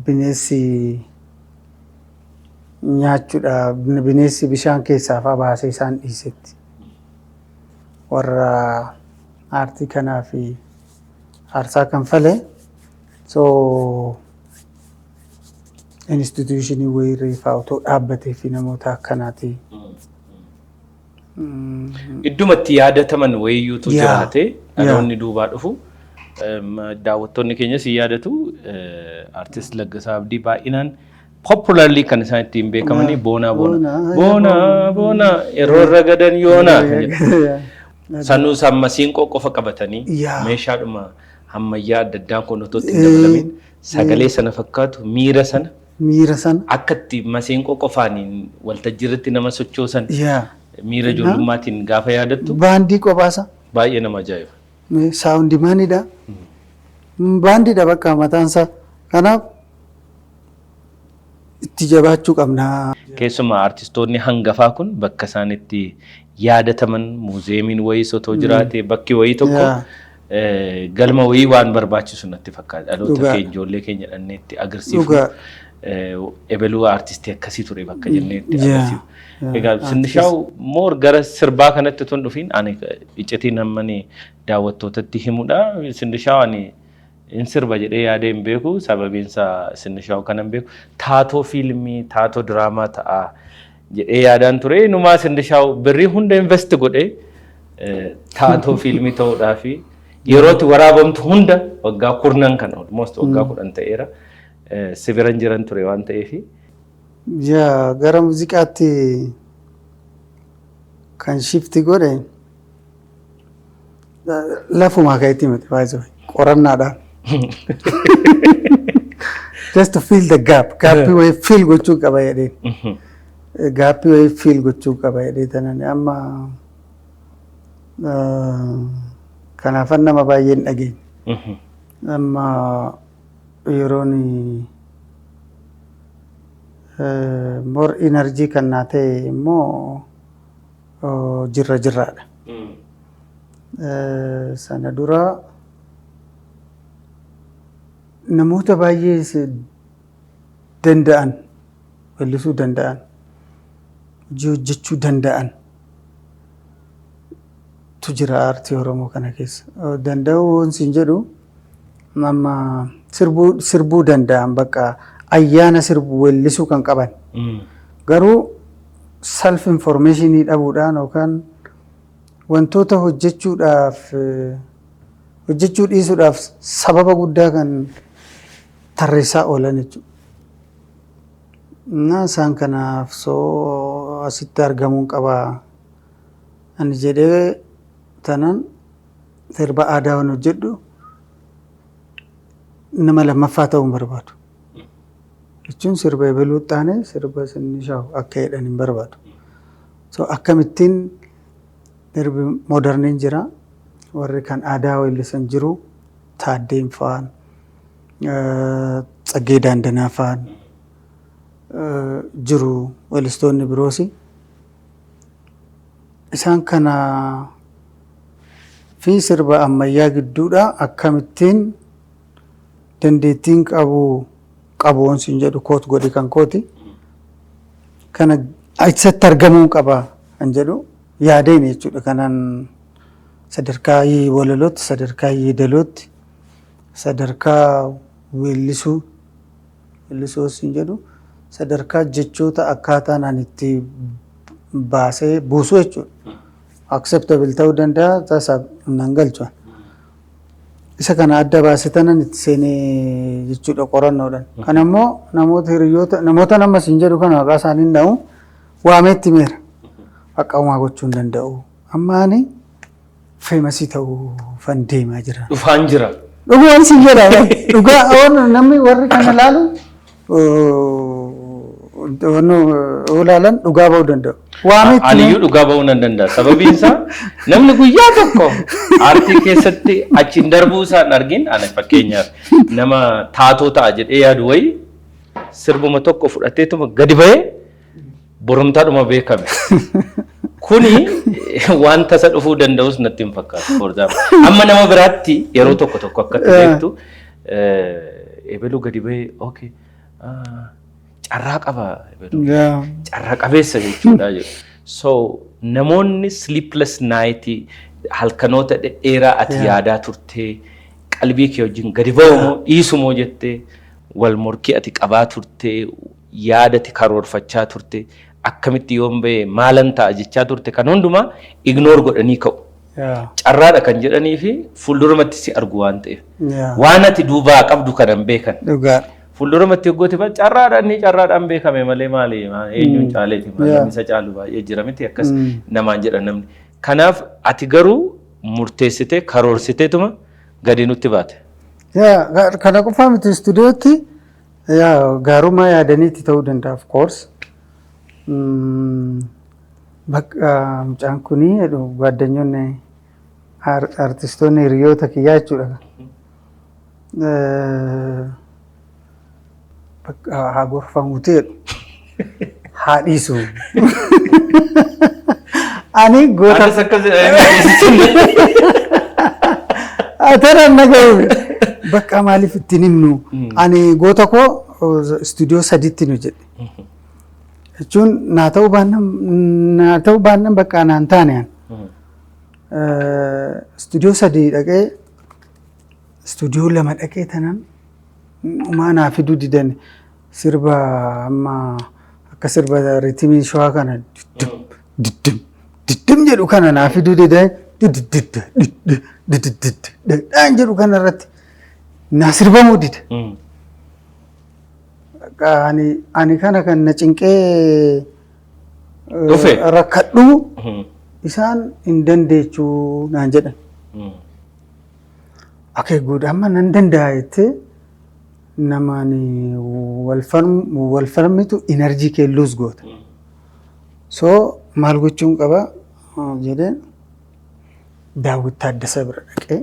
bineensi nyaachuudha bineensi bishaan keessaa fa'aa baasee isaan dhiisetti. Warra aartii kanaa fi aarsaa kan fale so institutionii wayii reefaa otoo dhaabbatee fi namoota akkanaati.
Iddumatti yaadataman wayiyyuutu jiraate dhaloonni duubaa dhufu daawwattoonni keenyas yaadatu artist Laggasaa Abdii baay'inaan popularly kan isaan ittiin beekamanii boona yeroo ragadan yoona sanuu sammasiin qofa qabatanii meeshaadhuma ammayyaa adda addaa kun otoo ittiin dabalamin sagalee sana fakkaatu miira sana akka itti masiin qofaaniin waltajjiirratti nama sochoosan miira ijoollummaatti gaafa yaadattu
baandii qofaasa
baay'ee nama ajaa'iba.
Saawundi maanidha. Baandiidha bakka mataansa. Kanaaf itti jabaachuu qabna.
Keessumaa artistoonni hangafaa kun bakka isaan itti yaadataman muuzeemiin wayii otoo jiraate bakki wayii tokko galma wayii waan barbaachisu natti fakkaata. Dhaloota keenya ijoollee keenya dhannee itti agarsiisu. Ebaluu artistii akkasii ture bakka jennee itti agarsiisu. Egaa Sindishaw moor gara sirbaa kanatti tun dhufiin ani iccitiin hammanii daawwattootatti himudha. Sindishaw ani in sirba jedhee yaadee hin beeku sababiinsa Sindishaw kanan beeku taatoo fiilmii taatoo diraamaa ta'a jedhee yaadaan ture. Numaa Sindishaw birrii hunda invest godhee taatoo fiilmii ta'uudhaa fi yerootti waraabamtu hunda waggaa kurnan kan almost waggaa 10 ta'eera sibiran jiran ture waan ta'eefi.
Gara muuziqaatti kan shifti godhe lafumaa ka'itti miti baay'ee qorannaadhaan. Just to fill the gap. Gaappii wayii fill gochuu qaba jedheen. Gaappii wayii fill gochuu qaba jedhee tanan amma kanaafan nama baay'een dhageenye. Amma yeroon more energy kan naa ta'e immoo jirraadha. Sana dura namoota baay'ee danda'an bal'isuu danda'an hojii hojjechuu danda'an tu jira aartii Oromoo kana keessa. Danda'uun siin jedhu amma sirbuu danda'an bakka ayyaana sirbu weellisuu kan qaban. Garuu self informationii dhabuudhaan yookaan wantoota hojjechuu dhiisuudhaaf sababa guddaa kan tarreessaa oolan jechuudha. Isaan kanaaf soo asitti argamuun qaba. Ani jedhee tanan sirba aadaa waan hojjedhu nama lammaffaa ta'uu hin barbaadu. Jechuun sirba ebaluu taane sirba Sindishaw akka jedhan hin barbaadu. So akkamittiin sirbi moderniin jira. Warri kan aadaa weellisan jiru Taaddeen fa'aan Tsaggee Daandanaa fa'aan jiru weellistoonni biroos. Isaan kana fi sirba ammayyaa gidduudha akkamittiin dandeettiin qabuun siin jedhu koot godhi kan kooti. Kana isatti argamuu qaba kan jedhu yaadeen jechuudha. Kanaan sadarkaa walalootti, sadarkaa yeedalootti, sadarkaa weellisuu siin jedhu sadarkaa jechoota akkaataan ani itti baasee buusuu jechuudha. Acceptable ta'uu danda'a taasisaa nan galchu. Isa kana adda baasitanan itti seenee jechuudha qorannoodhaan. Kan ammoo namoota hiriyoota namoota nama siin jedhu kana maqaa isaanii hin dha'u waameetti meera. Akka uumaa gochuu hin danda'u. Amma ani feemasii ta'uu fan deemaa jira.
Dhufaan jira.
Dhugaan siin jedha. Dhugaa namni warri kana laalu olaalan dhugaa ba'uu danda'u.
Aniyyuu dhugaa ba'uu nan danda'a. Sababiin isaa namni guyyaa tokko aartii keessatti achiin darbuu isaan argin ani fakkeenyaaf nama taatoo ta'a jedhee yaadu wayii sirbuma tokko fudhateetuma gadi ba'ee borumtaadhuma beekame. Kuni wanta isa dhufuu danda'us natti hin fakkaatu. Amma nama biraatti yeroo tokko akka beektu ebaluu gadi ba'ee okay carraa qaba. Carraa qabeessa jechuudha. So namoonni sleepless night halkanoota dheeraa ati yaadaa turtee qalbii kee wajjin gadi ba'umoo dhiisumoo jettee wal morkii ati qabaa turtee yaadati karoorfachaa turte akkamitti yoon ba'e maalan ta'a jechaa turte kan hundumaa ignoor godhanii ka'u. Carraadha kan jedhanii fi fuuldurumatti si argu waan ta'eef. Waan ati duubaa qabdu kanan beekan. Fuuldurumatti hoggooti ba carraadhaan beekame malee maali eenyuun caaleeti malee isa caalu baay'ee jira miti akkas namaan jedha namni. Kanaaf ati garuu murteessitee karoorsiteetuma gadi nutti baate.
Kana qofaa miti istuudiyootti gaarummaa yaadaniitti ta'uu danda'a of course. Mucaan kunii gaaddanyyoonni artistoonni hiriyoota kiyyaa jechuudha. Haa gorfamu ta'edha. Haa dhiisu. Ani goota. Atara nagahu. Bakka maaliif ittiin himnu? Ani goota koo istuudiyoo sadiitti nu jedhe. Jechuun naa ta'uu baannaan bakka anaan taane. Istuudiyoo sadii dhaqee istuudiyoo lama dhaqee tanan maanaa fiduu didan sirba amma akka sirba riitimii shawaa kana diddim jedhu kana naa fiduu didan dhaan jedhu kana irratti naa sirbamuu dida. Ani kana kan na cinqee rakkadhu isaan hin dandeechuu naan jedhan. Akka guutuu amma nan danda'a jettee namaan wal falmitu enerjii kee luus goota. So maal gochuun qaba jedheen Daawit Taaddasa bira dhaqee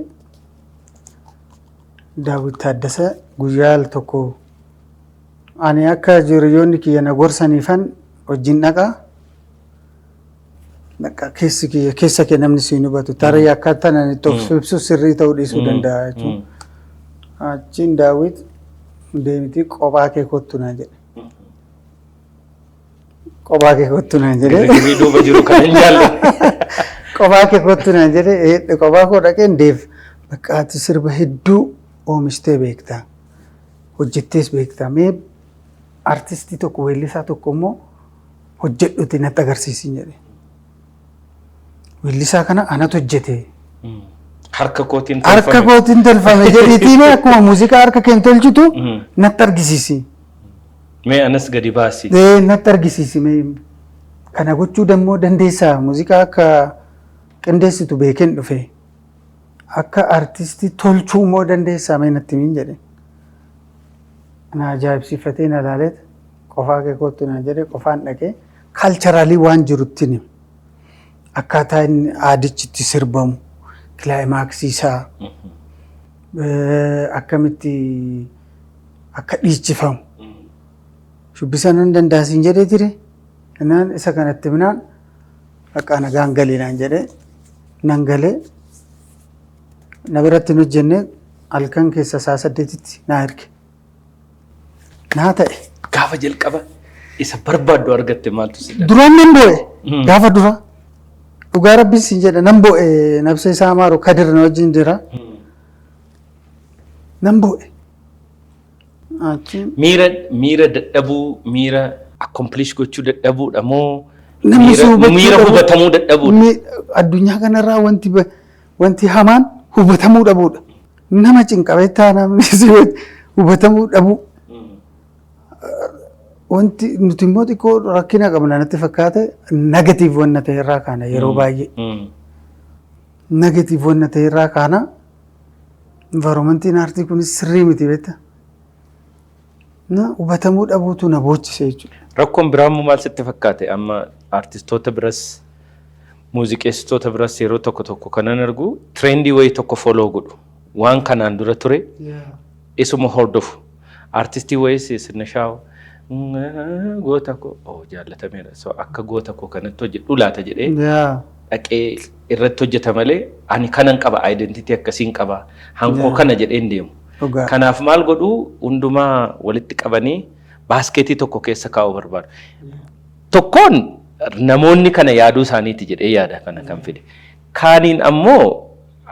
Daawit Taaddasa guyyaa al tokko ani akka hiriyoonni kiyya na gorsaniifan wajjin dhaqaa. Keessa kee namni siin hubatu tarii akka tanan itti of ibsu sirrii ta'uu dhiisuu danda'a jechuudha. Achiin Daawit deemtii kophaa kee kottu naan jedhe. Kophaa kee kottu naan jedhe.
Duuba jiru kan hin jaalle.
Kophaa kee kottu naan jedhe kophaa koo dhaqeen deef bakka ati sirba hedduu oomishtee beektaa. Hojjettees beektaa. Mee artistii tokko weellisaa tokko immoo hojjedhuti natti agarsiisin jedhe. Weellisaa kana anatu hojjete.
Harka kootiin
tolfame jedhiitiin akkuma muuziqaa harka keen tolchitu natti argisiisi.
Mee anas gadi baasi.
Natti argisiisi. Kana gochuu dammoo dandeessaa muuziqaa akka qindeessitu beekeen dhufe. Akka artistii tolchuu immoo dandeessaa mee natti miin jedhe. Na ajaa'ibsiifatee na ilaaleet qofaa kee kottu na jedhe qofaan dhaqee kaalcharaalii waan jirutti ni. Akkaataa inni aadichitti sirbamu kilaayimaksii isaa akkamitti akka dhiichifamu shubbisa nan dandaasiin jedhee ture. Innaan isa kanatti minaan akka nagaan galee naan jedhee nan galee na biratti nu jennee halkan keessa saa 8tti naa erge. Naa ta'e.
Gaafa jalqaba isa barbaaddu argatte maaltu si dha?
Duraan nan boo'e gaafa dura. Dhugaa rabbiin siin jedha nan boo'e nabsa isaa maaru kadir na wajjin jira. Nan boo'e.
Miira dadhabuu miira accomplish gochuu dadhabuudha moo miira hubatamuu dadhabuudha?
Addunyaa kanarraa wanti hamaan hubatamuu dhabuudha. Nama cinqabeettaa namni hubatamuu dhabuu. Wanti nuti immoo xiqqoo rakkina qabna natti fakkaate negatiiv wanna ta'e irraa kaana yeroo baay'ee. Negatiiv wanna ta'e irraa kaana environmentiin aartii kunis sirrii miti beektaa. Hubatamuu dhabuutu na boochise jechuudha.
Rakkoon biraan maal sitti fakkaate amma artistoota biras muuziqeessitoota biras yeroo tokko kanan argu trendii wayii tokko follow godhu waan kanaan dura ture isuma hordofu artistii wayii sinnashaawu. Goota koo jaallatameera. So akka goota koo kanatti hojjedhu laata jedhee dhaqee irratti hojjeta malee ani kanan qaba identity akkasiin qaba hankoo kana jedheen deemu. Kanaaf maal godhu hundumaa walitti qabanii baaskeetii tokko keessa kaa'uu barbaadu. Tokkoon namoonni kana yaaduu isaaniiti jedhee yaada kana kan fide. Kaaniin ammoo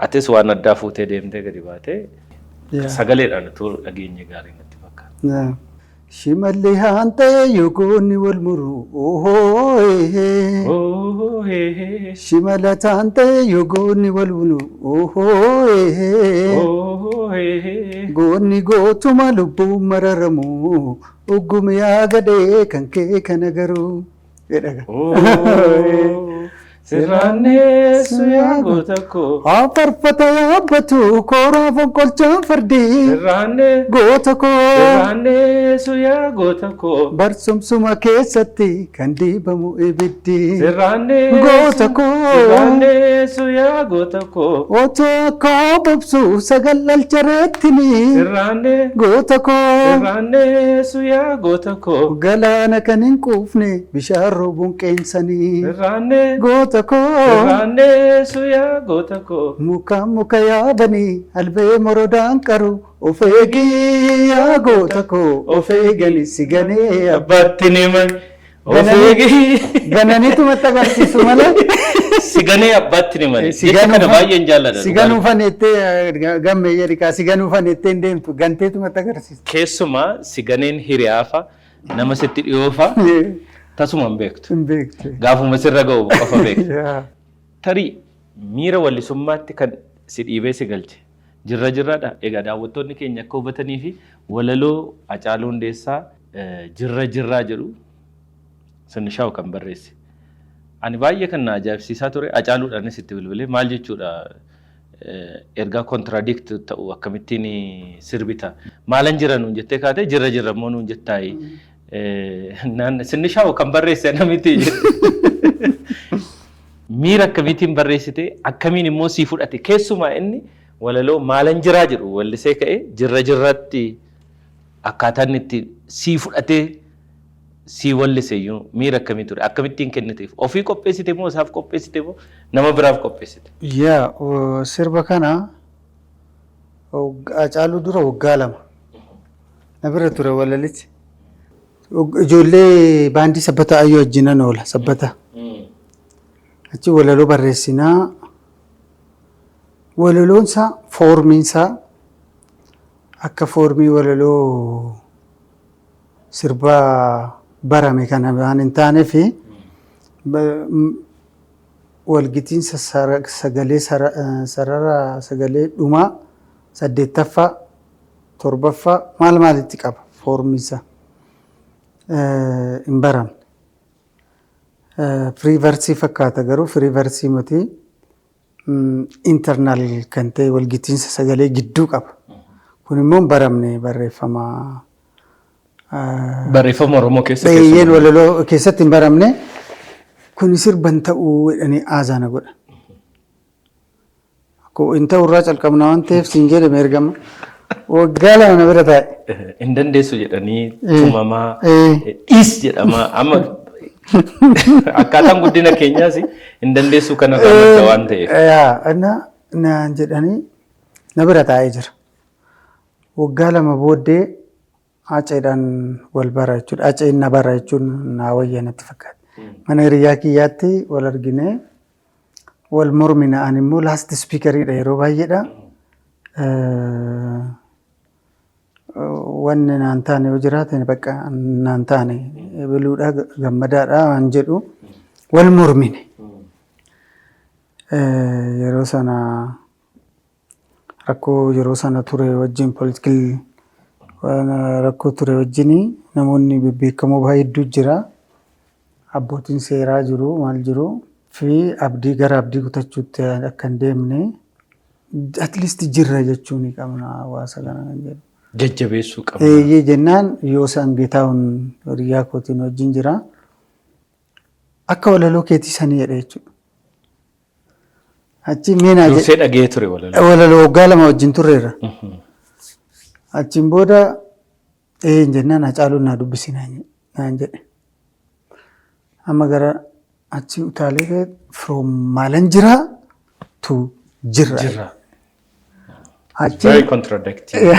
atis waan addaa fuutee deemtee gadi baatee sagaleedhaan utuu dhageenye gaarii natti fakkaata.
Shimalli haanta yogoonni wal muru shimala taanta yogoonni wal muru goonni gootuma lubbuun mararamu uggumi yagadee kan kee kana garuu jedhaga.
Sirraannee suyaa goota koo.
Afarfata yaabbatu kooraa fonqolchaan fardii.
Sirraannee
goota koo.
Sirraannee suyaa goota koo.
Barsumsuma keessatti kan diibamu ibiddi.
Sirraannee
goota koo.
Sirraannee suyaa goota koo.
Otoo akka bobsu sagal alchareettini.
Sirraannee
goota koo.
Sirraannee suyaa goota koo.
Galaana kan hin quufne bishaan roobuun qeensanii.
Sirraannee
goota koo.
Sirraannee suyaa goota koo.
Muka yaabanii albee morodaan qaru of eegii yaa goota koo of eegani si ganee
abbaatti niman of eegii.
Gananiitu matti agarsiisu malee.
Si ganee abbaatti niman. Jecha kana baay'een jaalladha.
Si ganuu faneettee gammee jedhikaa si ganuu faneettee hin deemtu ganteetu matti agarsiisa.
Keessumaa si ganeen hiriyaafa nama sitti dhiyoofa. Tasuma hin beektu.
Hin beektu.
Gaafuma sirra ga'u qofa beektu. Tarii miira wallisummaatti kan si dhiibee si galche. Jirraadha. Egaa daawwattoonni keenya akka hubatanii fi walaloo Hacaaluu Hundeessaa jirraa jedhu Sinishaw kan barreesse. Ani baay'ee kan na ajaa'ibsiisaa ture Hacaaluudhaanis itti bilbilee maal jechuudha ergaa kontiradikt ta'u akkamittiin sirbita. Maalan jira nuun jettee kaatee jirra immoo nuun jettaayi. Sinishaw kan barreesse namitti miira akkamitiin barreessite akkamiin immoo sii fudhate keessumaa inni walaloo maalan jiraa jedhu wallisee ka'e jirratti akkaataan itti sii fudhatee sii wallise iyyuu miira akkamii ture akkamittiin kenniteef ofii qopheessite moo isaaf qopheessite moo nama biraaf qopheessite?
Sirba kana Hacaaluu dura waggaa 2 na bira ture walalichi. Ijoollee baandii sabbata ayyoo wajjinan oola sabbata. Achi walaloo barreessinaa walaloonsaa foormiinsaa akka foormii walaloo sirbaa barame kana waan hin taanee fi walgitiinsa sagalee sarara sagalee dhumaa 8ffaa 7ffaa maalitti qaba foormiinsaa. In baramne. Free versii fakkaata garuu free versii miti internal kan ta'e walgitiinsa sagalee gidduu qaba. Kun immoo baramne barreeffama
Oromoo keessa
keessatti walaloo keessatti hin baramne kun sirban ta'uu jedhanii aazaana godha. Akkoo in ta'urraa calqabna waan ta'eef siin jedhame ergama. Waggaa 2 na bira taa'e.
Hin dandeessu jedhanii tumamaa dhiis jedhama amma akkaataan guddina keenyaas hin dandeessu kanarraa madda waan ta'eef.
Naan jedhanii na bira taa'ee jira. Waggaa 2 booddee haceedhaan wal bara jechuudha. Haceen na bara jechuun naa wayyaa natti fakkaata. Mana hiriyaa kiyyaatti wal argine wal mormina ani immoo laast spiikariidha yeroo baay'eedha. Wanni naan taane yoo jiraatan bakka naan taane biluudha gammadaadha waan jedhu wal mormine. Yeroo sana rakkoo yeroo sana ture wajjin politikal rakkoo ture wajjin namoonni bebbeekamoo baay'ee jira. Abbootiin seeraa jiru maal jiru fi abdii gara abdii kutachuutti akka hin deemne at least jirra jechuun qabna hawaasa kana kan jedhu.
Jajjabeessuu qabna.
Jennaan yoo isaan Geetaahun hiriyaa kootiin wajjin jira. Akka walaloo keetii sanii jedha jechuudha. Achi meenaa jedhe.
Dursee dhagee ture walaloo.
Walaloo waggaa 2 wajjin turreerra. Achiin booda jennaan Hacaaluun naa dubbisinaa naan jedhe. Amma gara achi utaalee from maalan jiraa to jirra.
Very contradictory.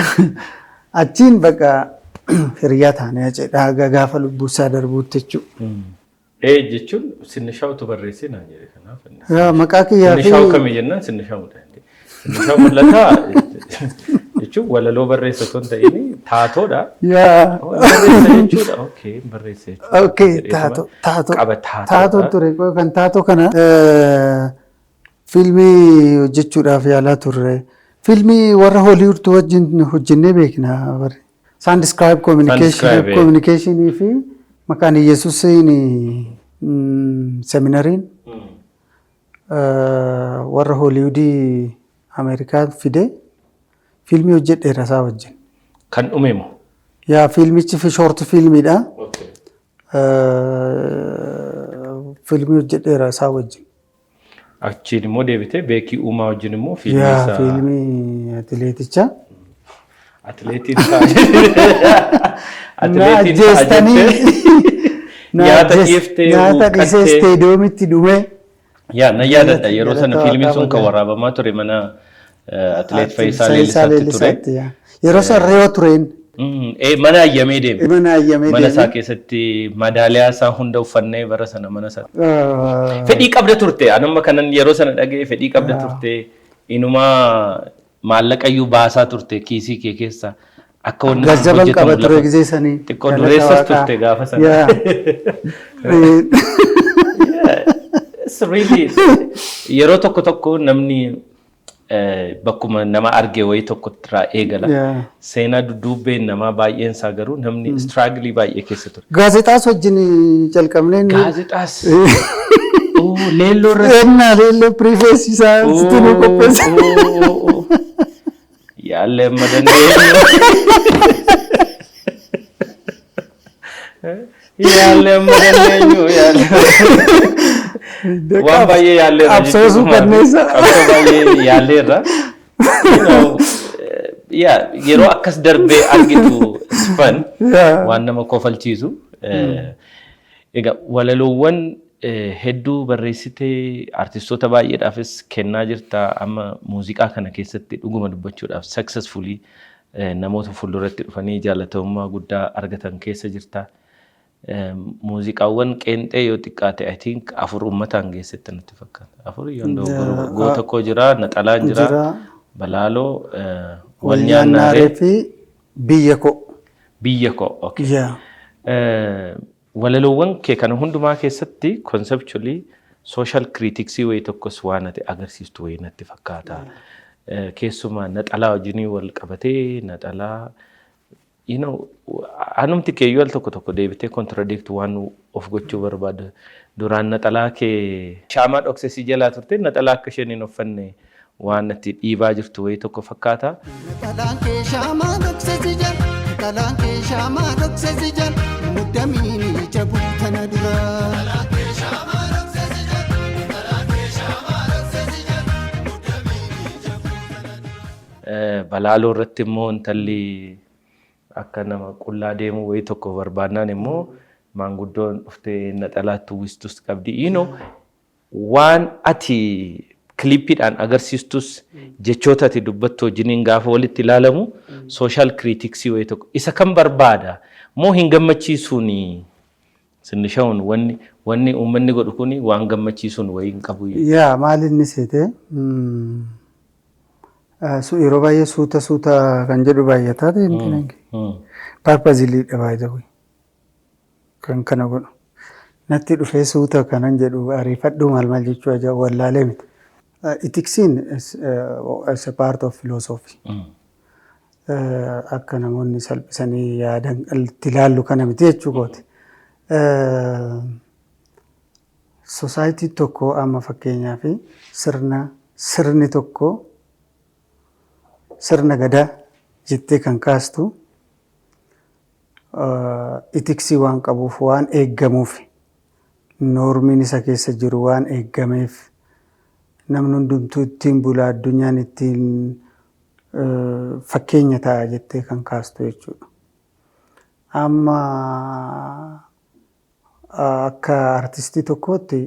Achiin bakka hiriyaa taanee jedhaa gaafa lubbuusaa darbuutti jechuudha.
Jechuun Sinishaawtu barreessee naan jedhe kanaaf.
Maqaa kiyyaa fi
Sinishaa'u kamii jennaan Sinishaa'udha. Sinishaa'u mul'ataa jechuun walaloo barreessa osoo hin ta'in taatoodha. Barreessa jechuudha. Barreessa jechuudha.
Taatoo ture kan taatoo kana fiilmii hojjechuudhaaf yaalaa turre. Fiilmii warra Holiwud wajjin hojjennee beekna. Soundscribe communication fi maqaan Yesuusiin seminariin warra Holiwudii Ameerikaa fide fiilmii hojjedheera isaa wajjin.
Kan dhume moo?
Yaa fiilmichi fi shoort fiilmiidha. Fiilmii hojjedheera isaa wajjin.
Achiin immoo deebitee Beekii Uumaa wajjin immoo fiilmii isaa.
Fiilmii atileetichaa.
Atileetiin jettee nyaata dhiyeftee
nyaata dhiisee isteediyoomitti dhume.
Na yaadadha yeroo sana fiilmiin sun kan waraabamaa ture mana atileet Fayyisaa Leellisaatti ture.
Yeroo sana reewa tureen.
Mana ayyamee deeme. Mana isaa keessatti madaaliyaa isaa hunda uffannee bara sana mana sana. Fedhii qabda turte. Anuma kanan yeroo sana dhaga'ee fedhii qabda turte. Inumaa maallaqayyuu baasaa turte kiisii kee keessa. Akka wanni
gazzaban qaba ture gisee sanii.
Xiqqoo dureessas turte gaafa sana. Really yeroo tokko namni bakkuma nama arge wayii tokkotti irraa eegala. Seenaa dudduubbeen namaa baay'een isaa garuu namni struggle baay'ee keessa ture.
Gaazexaas wajjin jalqabneen.
Gaazexaas. Leelloo irratti.
Leelloo piriifeessisaa sitti qopheesse.
Yaallee amma dandeenyu. Yaallee amma dandeenyu waan baay'ee yaalleerra
absoosuu kanneessa.
Qabsoo baay'ee yaalleerra. Yeroo akkas darbee argitu isfan waan nama kofalchiisu. Egaa walaloowwan hedduu barreessitee artistoota baay'eedhaafis kennaa jirta. Amma muuziqaa kana keessatti dhuguma dubbachuudhaaf successfully namoota fuulduratti dhufanii jaalatamummaa guddaa argatan keessa jirta. Muuziqaawwan qeenxee yoo xiqqaate I think 4 uummataan geessetti natti fakkaata. 4 yoo goota koo jira, naxalaan jira, balaaloo, wal nyaannaaree
fi biyya koo.
Biyya koo. Walaloowwan kee kana hundumaa keessatti conceptually social critics wayii tokkos waan ati agarsiistu wayii natti fakkaata. Keessumaa naxalaa wajjin wal qabatee naxalaa anumti keeyyuu al tokko deebitee contradict waan of gochuu barbaada. Duraan naxalaa kee shaamaa dhoksesii jalaa turte naxalaa akka isheen hin uffanne waan itti dhiibaa jirtu wayii tokko fakkaata.
Naxalaan kee shaamaa dhoksesii jala, naxalaan kee shaamaa dhoksesii jala, muddamiin ija buutana dura. Naxalaan kee shaamaa dhoksesii jala, naxalaan kee shaamaa dhoksesii jala, muddamiin ija buutana dura.
Balaaloo irratti immoo intalli akka nama qullaa deemu wayii tokko barbaannaan immoo maanguddoon dhuftee naxalaatti uwwistus qabdi. Waan ati kiliippiidhaan agarsiistus jechoota ati dubbattu wajjiniin gaafa walitti ilaalamu social critics wayii tokko isa kan barbaada moo hin gammachiisuuni Sinishaa'uun wanni uummanni godhu kuni waan gammachiisuun wayii hin qabu.
Maal inni seete yeroo baay'ee suuta kan jedhu baay'ataa ta'e purposely dhabaa jiru kan kana godhu natti dhufee suuta kanan jedhu ariifadhu maal jechuu ajaa wallaalee miti. Ethics'n is a part of philosophy. Akka namoonni salphisanii yaadan itti ilaallu kana miti jechuu kooti. Society tokko amma fakkeenyaaf sirni tokko sirna gadaa jettee kan kaastu itiksii waan qabuuf waan eeggamuuf noormiin isa keessa jiru waan eeggameef namni hundumtuu ittiin bulaa addunyaan ittiin fakkeenya ta'a jettee kan kaastu jechuudha. Amma akka artistii tokkootti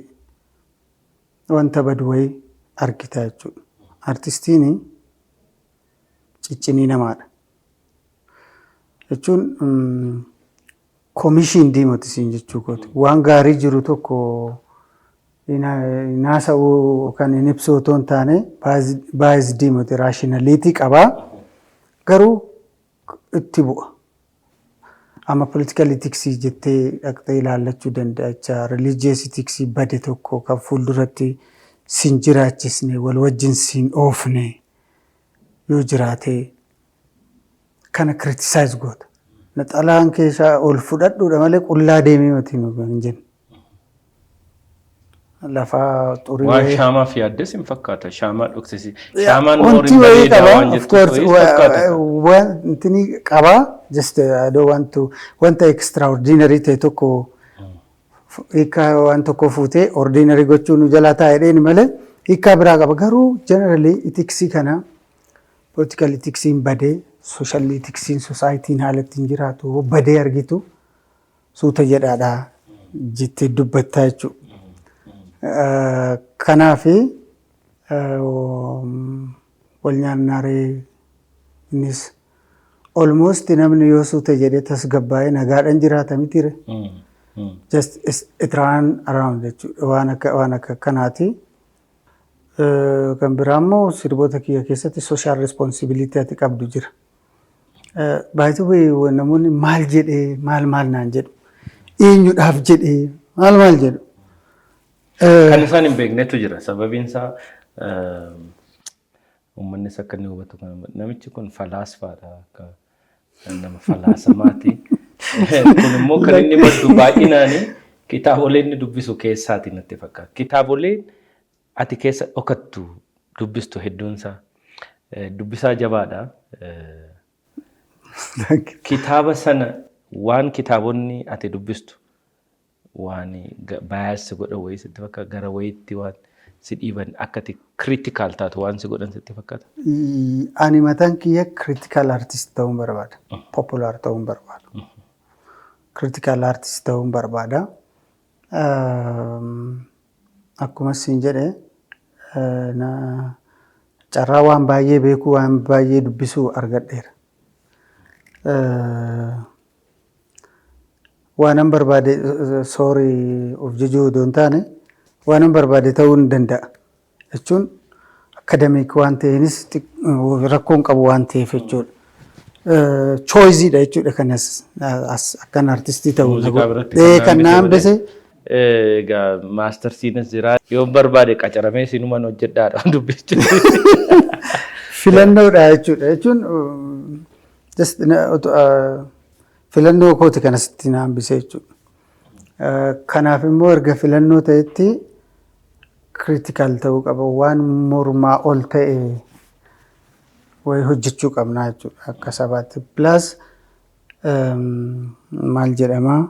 wanta badu wayii argita jechuudha. Artistiin ciccinii namaadha. jechuun koomishin diimoti siin jechuu kooti. Waan gaarii jiru tokko naasa'uu yookaan hin ibsu otoo hin taane baay'is diimoti raashinaliitii qabaa garuu itti bu'a. Amma political ethics jettee dhaqxee ilaallachuu danda'a. Religious ethics bade tokko kan fuulduratti siin jiraachisne wal wajjin siin oofne yoo jiraate kana criticize goota. Naxalaan keessaa ol fudhadhuudha malee qullaa deemee mati nu hin jennu. Lafaa xurii
waan shaamaa fi addes hin fakkaata. Shaamaa dhoksisi.
Shaamaan wanti wayii qabaa. Of course wanti ni qabaa. Just I don't want to wanta extraordinary ta'e tokko hiika waan tokko fuutee ordinary gochuun nu jalaa taa'edheen malee hiika biraa qaba. Garuu generally ethicsii kana political ethicsii badee social ethicsii society'n haala ittiin jiraatu badee argitu suuta jedhaadhaa jettee dubbattaa jechuudha. Kanaafi wal nyaannaaree innis almost namni yoo suuta jedhee tasgabbaa'ee nagaadhaan jiraata mitiire. Just it run around jechuudha waan akka kanaati. Kan biraa immoo sirboota kiyya keessatti social responsibility ati qabdu jira. Baay'ee namoonni maal jedhee maal naan jedhu eenyudhaaf jedhee maal jedhu.
Kan isaan hin beeknetu jira. Sababiin isaa uummannis akka inni hubatu namichi kun falaasfaadha. Nama falaasamaati. Kun immoo kan inni maddu baay'inaani kitaabolee inni dubbisu keessaati natti fakkaata. Kitaaboleen ati keessa dhokattu dubbistu hedduunsaa dubbisaa jabaadha. Kitaaba sana waan kitaabonni ati dubbistu waan baay'ee godha wayii sitti fakkaata gara wayiitti waan si dhiiban akkati critical taatu waan si godhan sitti fakkaata.
Ani mataan kiyya critical artist ta'uun barbaada. Popular ta'uun barbaada. Critical artist ta'uun barbaada. Akkuma siin jedhee carraa waan baay'ee beekuu waan baay'ee dubbisuu argadheera. Waanan barbaade sorry of jejuu odoo hin taane waanan barbaade ta'uu hin danda'a. Jechuun akademiik waan ta'eenis rakkoon qabu waan ta'eef jechuudha. Choiceidha jechuudha kanas akkan artistii ta'uu kan na hambise.
Egaa maastarsiinis jira. Yoo barbaade qacaramee sinumaan hojjedhaadha dubbistu.
Filannoodha jechuudha. Jechuun just filannoo kooti kanasitti na hambise jechuudha. Kanaaf immoo erga filannoo ta'etti critical ta'uu qaba. Waan mormaa ol ta'e wayii hojjechuu qabna jechuudha akka sabaatti. Plus maal jedhamaa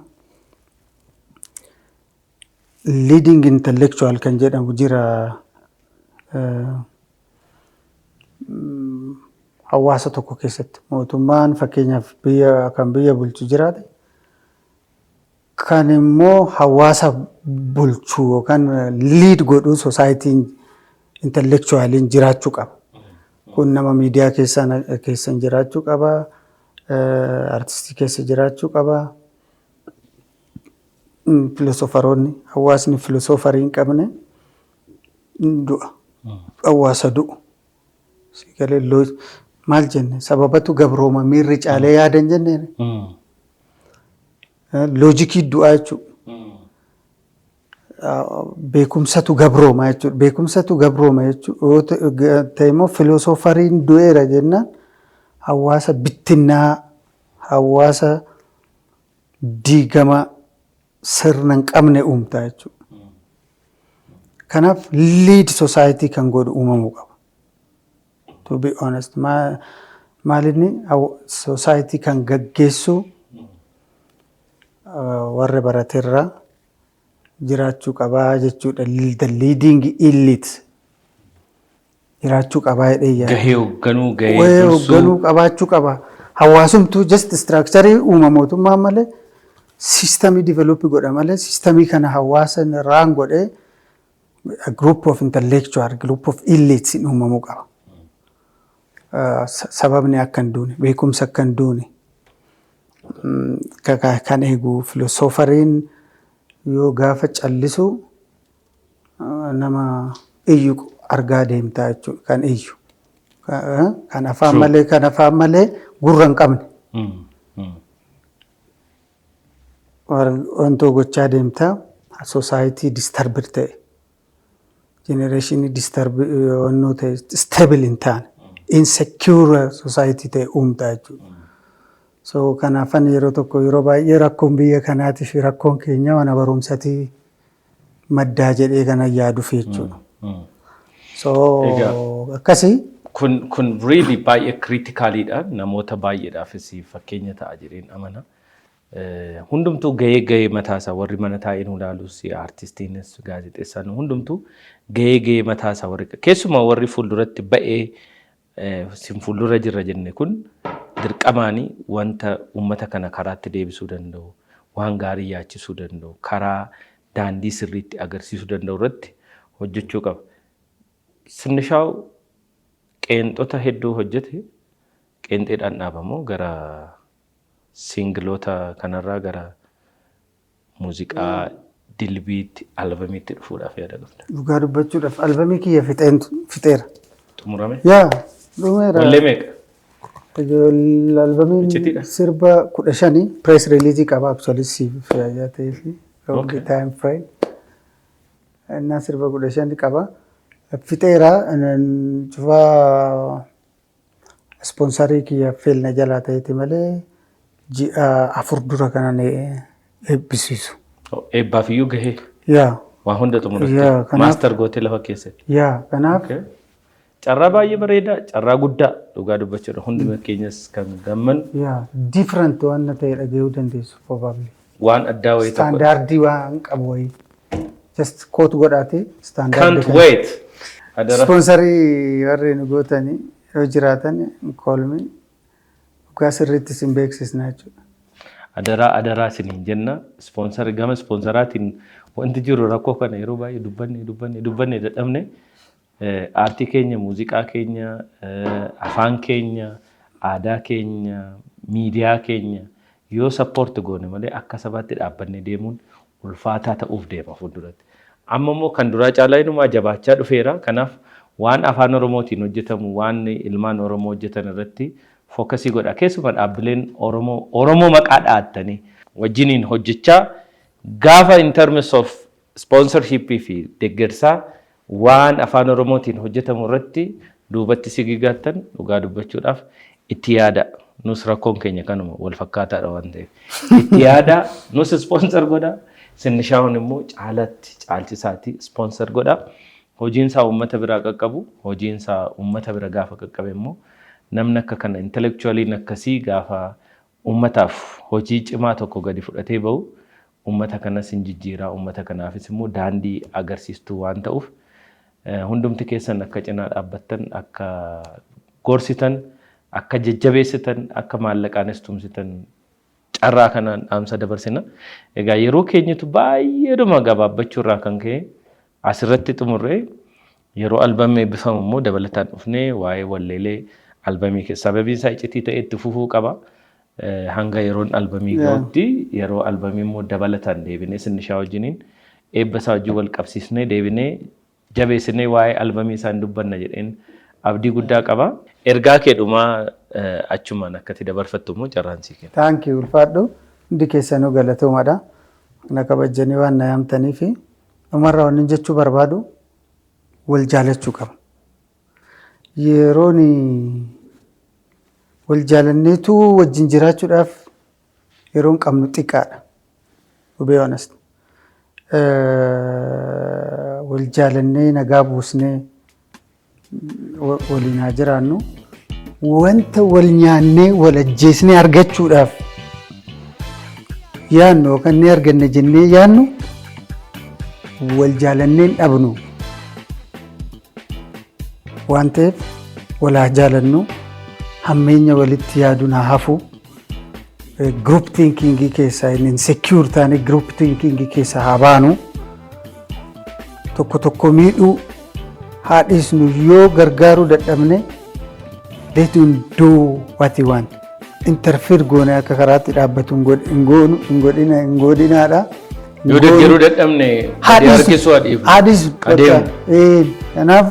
leading intellectual kan jedhamu jira hawaasa tokko keessatti. Mootummaan fakkeenyaaf biyya bulchu jiraate kan immoo hawaasa bulchuu yookaan lead godhuu society'n intellectualiin jiraachuu qaba. Kun nama miidiyaa keessan jiraachuu qaba, artistii keessa jiraachuu qaba. Filoosofaroonni hawaasni filoosofarii hin qabne du'a. Hawaasa du'u. Sigalee maal jenne sababatu gabrooma miirri caalee yaadan jenneen. Loojikii du'aa jechuudha. Beekumsatu gabrooma jechuudha. Beekumsatu gabrooma jechuudha. Ta'e immoo filoosofariin du'eera jennaan hawaasa bittinnaa, hawaasa diigama sirna hin qabne uumtaa jechuudha. Kanaaf lead society kan godhu uumamuu qaba. To be honest, maalinni society kan gaggeessu warra barateerraa jiraachuu qabaa jechuudha. The leading elite jiraachuu qabaa jedhee yaada.
Gahee hoogganuu, gahee
hoogganuu qabaachuu qaba. Hawaasumtuu just structure uumamootummaa malee systemii develop godha malee systemii kana hawaasa irraan godhee a group of intellectual, group of elites uumamuu qaba. Sababni akka hin duune, beekumsa akka hin duune kan eegu filosoofariin yoo gaafa callisu nama iyyu argaa deemtaa jechuudha. Kan iyyu. Kan afaan malee gurra hin qabne. Wantoo gochaa deemtaa society disturbed ta'e. Generation disturbed wannoo ta'e stable hin taane. Insecure society ta'e uumtaa jechuudha. So kanaafan yeroo tokko yeroo baay'ee rakkoon biyya kanaatiif rakkoon keenya mana barumsatii maddaa jedhee kana yaaduuf jechuudha. So akkasii.
Kun really baay'ee criticaaliidha. Namoota baay'eedhaafis fakkeenya ta'a jedheen amana. Hundumtuu gahee mataasaa warri mana taa'een ilaalus artistiinis gaazexeessaan hundumtuu gahee mataasaa warri keessumaa warri fuulduratti ba'ee sin fuuldura jirra jenne kun dirqamaanii wanta uummata kana karaatti deebisuu danda'u waan gaarii yaachisuu danda'u karaa daandii sirriitti agarsiisuu danda'u irratti hojjechuu qaba. Sinnishaa'u qeenxota hedduu hojjete qeenxeedhaan dhaabamoo gara singiloota kanarraa gara muuziqaa dilbiitti albamiitti dhufuudhaaf yaada qabda.
Dhugaa dubbachuudhaaf albamii kiyya fixeera.
Xumurame?
Yaa dhumeera.
Wallee meeqa?
Albamiin sirba 15 press release qaba actually siif fayyaa ta'ee fi time frame. Innaa sirba 15 qaba. Fixeera cufaa sponsarii kiyya feelna jalaa ta'eeti malee ji'a 4 dura kanan eebbisiisu.
Eebbaaf iyyuu gahee?
Yaa.
Waa hunda xumuratte? Maaster gootee lafa keessatti?
Yaa kanaaf.
Carraa baay'ee bareedaa, carraa guddaa dhugaa dubbachuudha. Hunduma keenyas kan gamman.
Yaa different waan ta'e dhagahuu dandeessu probably.
Waan addaa wayii tokko.
Standardii waan qabu wayii. Just quote godhaate standardii.
Can't wait.
Sponsarii warri nu gootanii yoo jiraatan kolmi dhugaa sirriitti sin beeksisna jechuudha.
Adaraa isiniin jenna. Sponsor gama sponsoraatiin wanti jiru rakkoo kana yeroo baay'ee dubbanne dadhabne aartii keenya, muuziqaa keenya, afaan keenya, aadaa keenya, miidiyaa keenya yoo support goone malee akka sabaatti dhaabbanne deemuun ulfaataa ta'uuf deema fuulduratti. Amma immoo kan duraa caalaa inumaa jabaachaa dhufeera. Kanaaf waan afaan Oromootiin hojjetamu, waan ilmaan Oromoo hojjetan irratti fookasii godha. Keessumaa dhaabbileen Oromoo maqaa dhaattanii wajjiniin hojjechaa gaafa in terms of sponsorship fi deeggarsaa waan afaan Oromootiin hojjetamu irratti duubatti sigigaattan dhugaa dubbachuudhaaf itti yaada. Nus rakkoon keenya kanuma wal fakkaataadha waan ta'eef. Itti yaada nus sponsor godha. Sinnishaa'uun immoo caalchisaatti sponsor godha. Hojiinsaa uummata biraa qaqqabu. Hojiinsaa uummata bira gaafa qaqqabe immoo namni akka kana intellectually akkasii gaafa uummataaf hojii cimaa tokko gadi fudhatee bahu uummata kanas hin jijjiiraa. Uummata kanaafis immoo daandii agarsiistuu waan ta'uuf hundumti keessan akka cinaa dhaabbattan, akka gorsitan, akka jajjabeessitan, akka maallaqaanis tumsitan carraa kanaan dhaamsa dabarsina. Egaa yeroo keenyatu baay'eedhuma gabaabbachuu irraa kan ka'e asirratti xumurree yeroo albamii eebbifamu immoo dabalataan dhufnee waa'ee walleelee albamii keessaa sababiin isaa iccitii ta'e itti fufuu qaba. Hanga yeroon albamii ga'utti yeroo albamii immoo dabalataan deebinee Sinnishaa wajjiniin eebba isaa wajjin wal qabsiisnee deebinee jabeessinee waa'ee albamii isaan dubbanna jedheen abdii guddaa qaba. Ergaa keedhumaa achumaan akkati dabarfattu immoo carraan sii kenna.
Thank you ulfaadhu. Hundi keessanuu galatoomadha. Na kabajanii waan na yaamtaniif dhumarraa waan jechuu barbaadu wal jaalachuu qaba. Yeroon wal jaalanneetu wajjin jiraachuudhaaf yeroon qabnu xiqqaadha. To be honest. Wal jaalannee nagaa buusnee waliin haa jiraannu. Wanta wal nyaannee wal ajjeesnee argachuudhaaf yaannu yookaan ni arganne jennee yaannu wal jaalannee hin dhabnu. Waan ta'eef wal haa jaalannu, hammeenya walitti yaaduun haa hafu. Group thinking keessaa insecure taane group thinking keessaa haa baanu. Tokko miidhuu haa dhiisnu yoo gargaaruu dadhabne let him do what he want. interfere goone akka karaatti dhaabbatu hin godhinaadha.
Yoo deeggaruu dadhabne adii harkisuu
adiisu kanaaf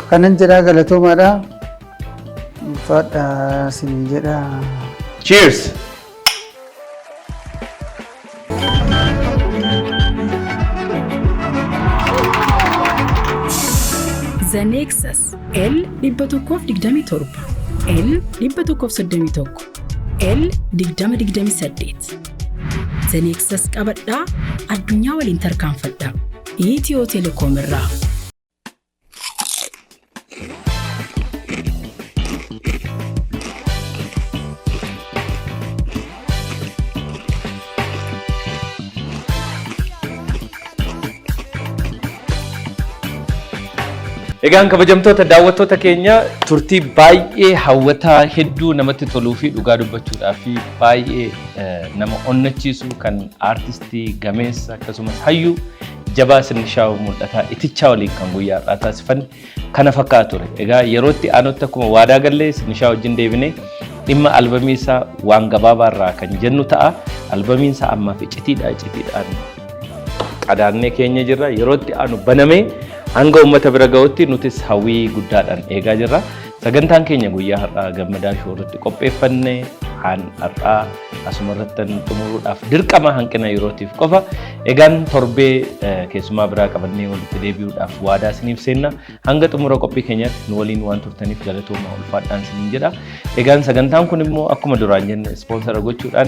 kanan jedhaa galatoomaadha. Fadha siin jedha.
Cheers.
The Nexus L127 L131 L2028 The Nexus qabadhaa addunyaa waliin tarkaanfadhaa. Itiyoo Telekoom irraa.
Egaan kabajamtoota daawwattoota keenya turtii baay'ee hawwataa hedduu namatti toluu fi dhugaa dubbachuudhaaf baay'ee nama onnachiisu kan aartistii gameessa akkasumas hayyuu jabaa Sinishaw Mul'ataa itichaa waliin kan guyyaadhaa taasifan kana fakkaatu ture. Egaa yerootti aanutti akkuma waadaa gallee Sinishaw wajjin deebinee dhimma albamii isaa waan gabaabaarraa kan jennu ta'a. Albamiin isaa ammaaf icitiidhaan qadaannee keenya jirra. Yerootti aanu banamee hanga ummata bira ga'utti nutis hawwii guddaadhaan eegaa jirra. Sagantaan keenya guyyaa har'aa gammadaa shoorratti qopheeffannee har'aa asuma irratti xumuruudhaaf dirqama hanqina yerootiif qofa. Egaan torbee keessumaa biraa qabannee walitti deebi'uudhaaf waadaa isiniif seenna. Hanga xumura qophii keenyaatti nu waliin waan turtaniif galatooma ulfaadhaan isiniin jedha. Egaan sagantaan kun immoo akkuma duraan jenne ispoonsara gochuudhaan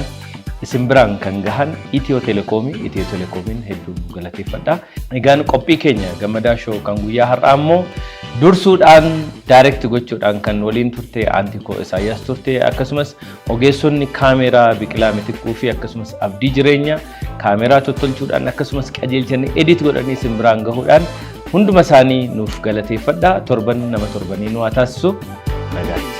isin biraan kan gahan Itiyoo Telekoomiin hedduu galateeffadha. Egaan qophii keenya gammadaa shoo kan guyyaa har'aa immoo dursuudhaan direct gochuudhaan kan waliin turte Antikoo Isaayyaas turte akkasumas ogeessonni kaameeraa Biqilaa Mitikkuu fi akkasumas Abdii Jireenya kaameeraa tottolchuudhaan akkasumas qajeelchanii edit godhanii isin biraan gahuudhaan hunduma isaanii nuuf galateeffadha. Torban nama torbanii nu haa taasisu. Nagaa.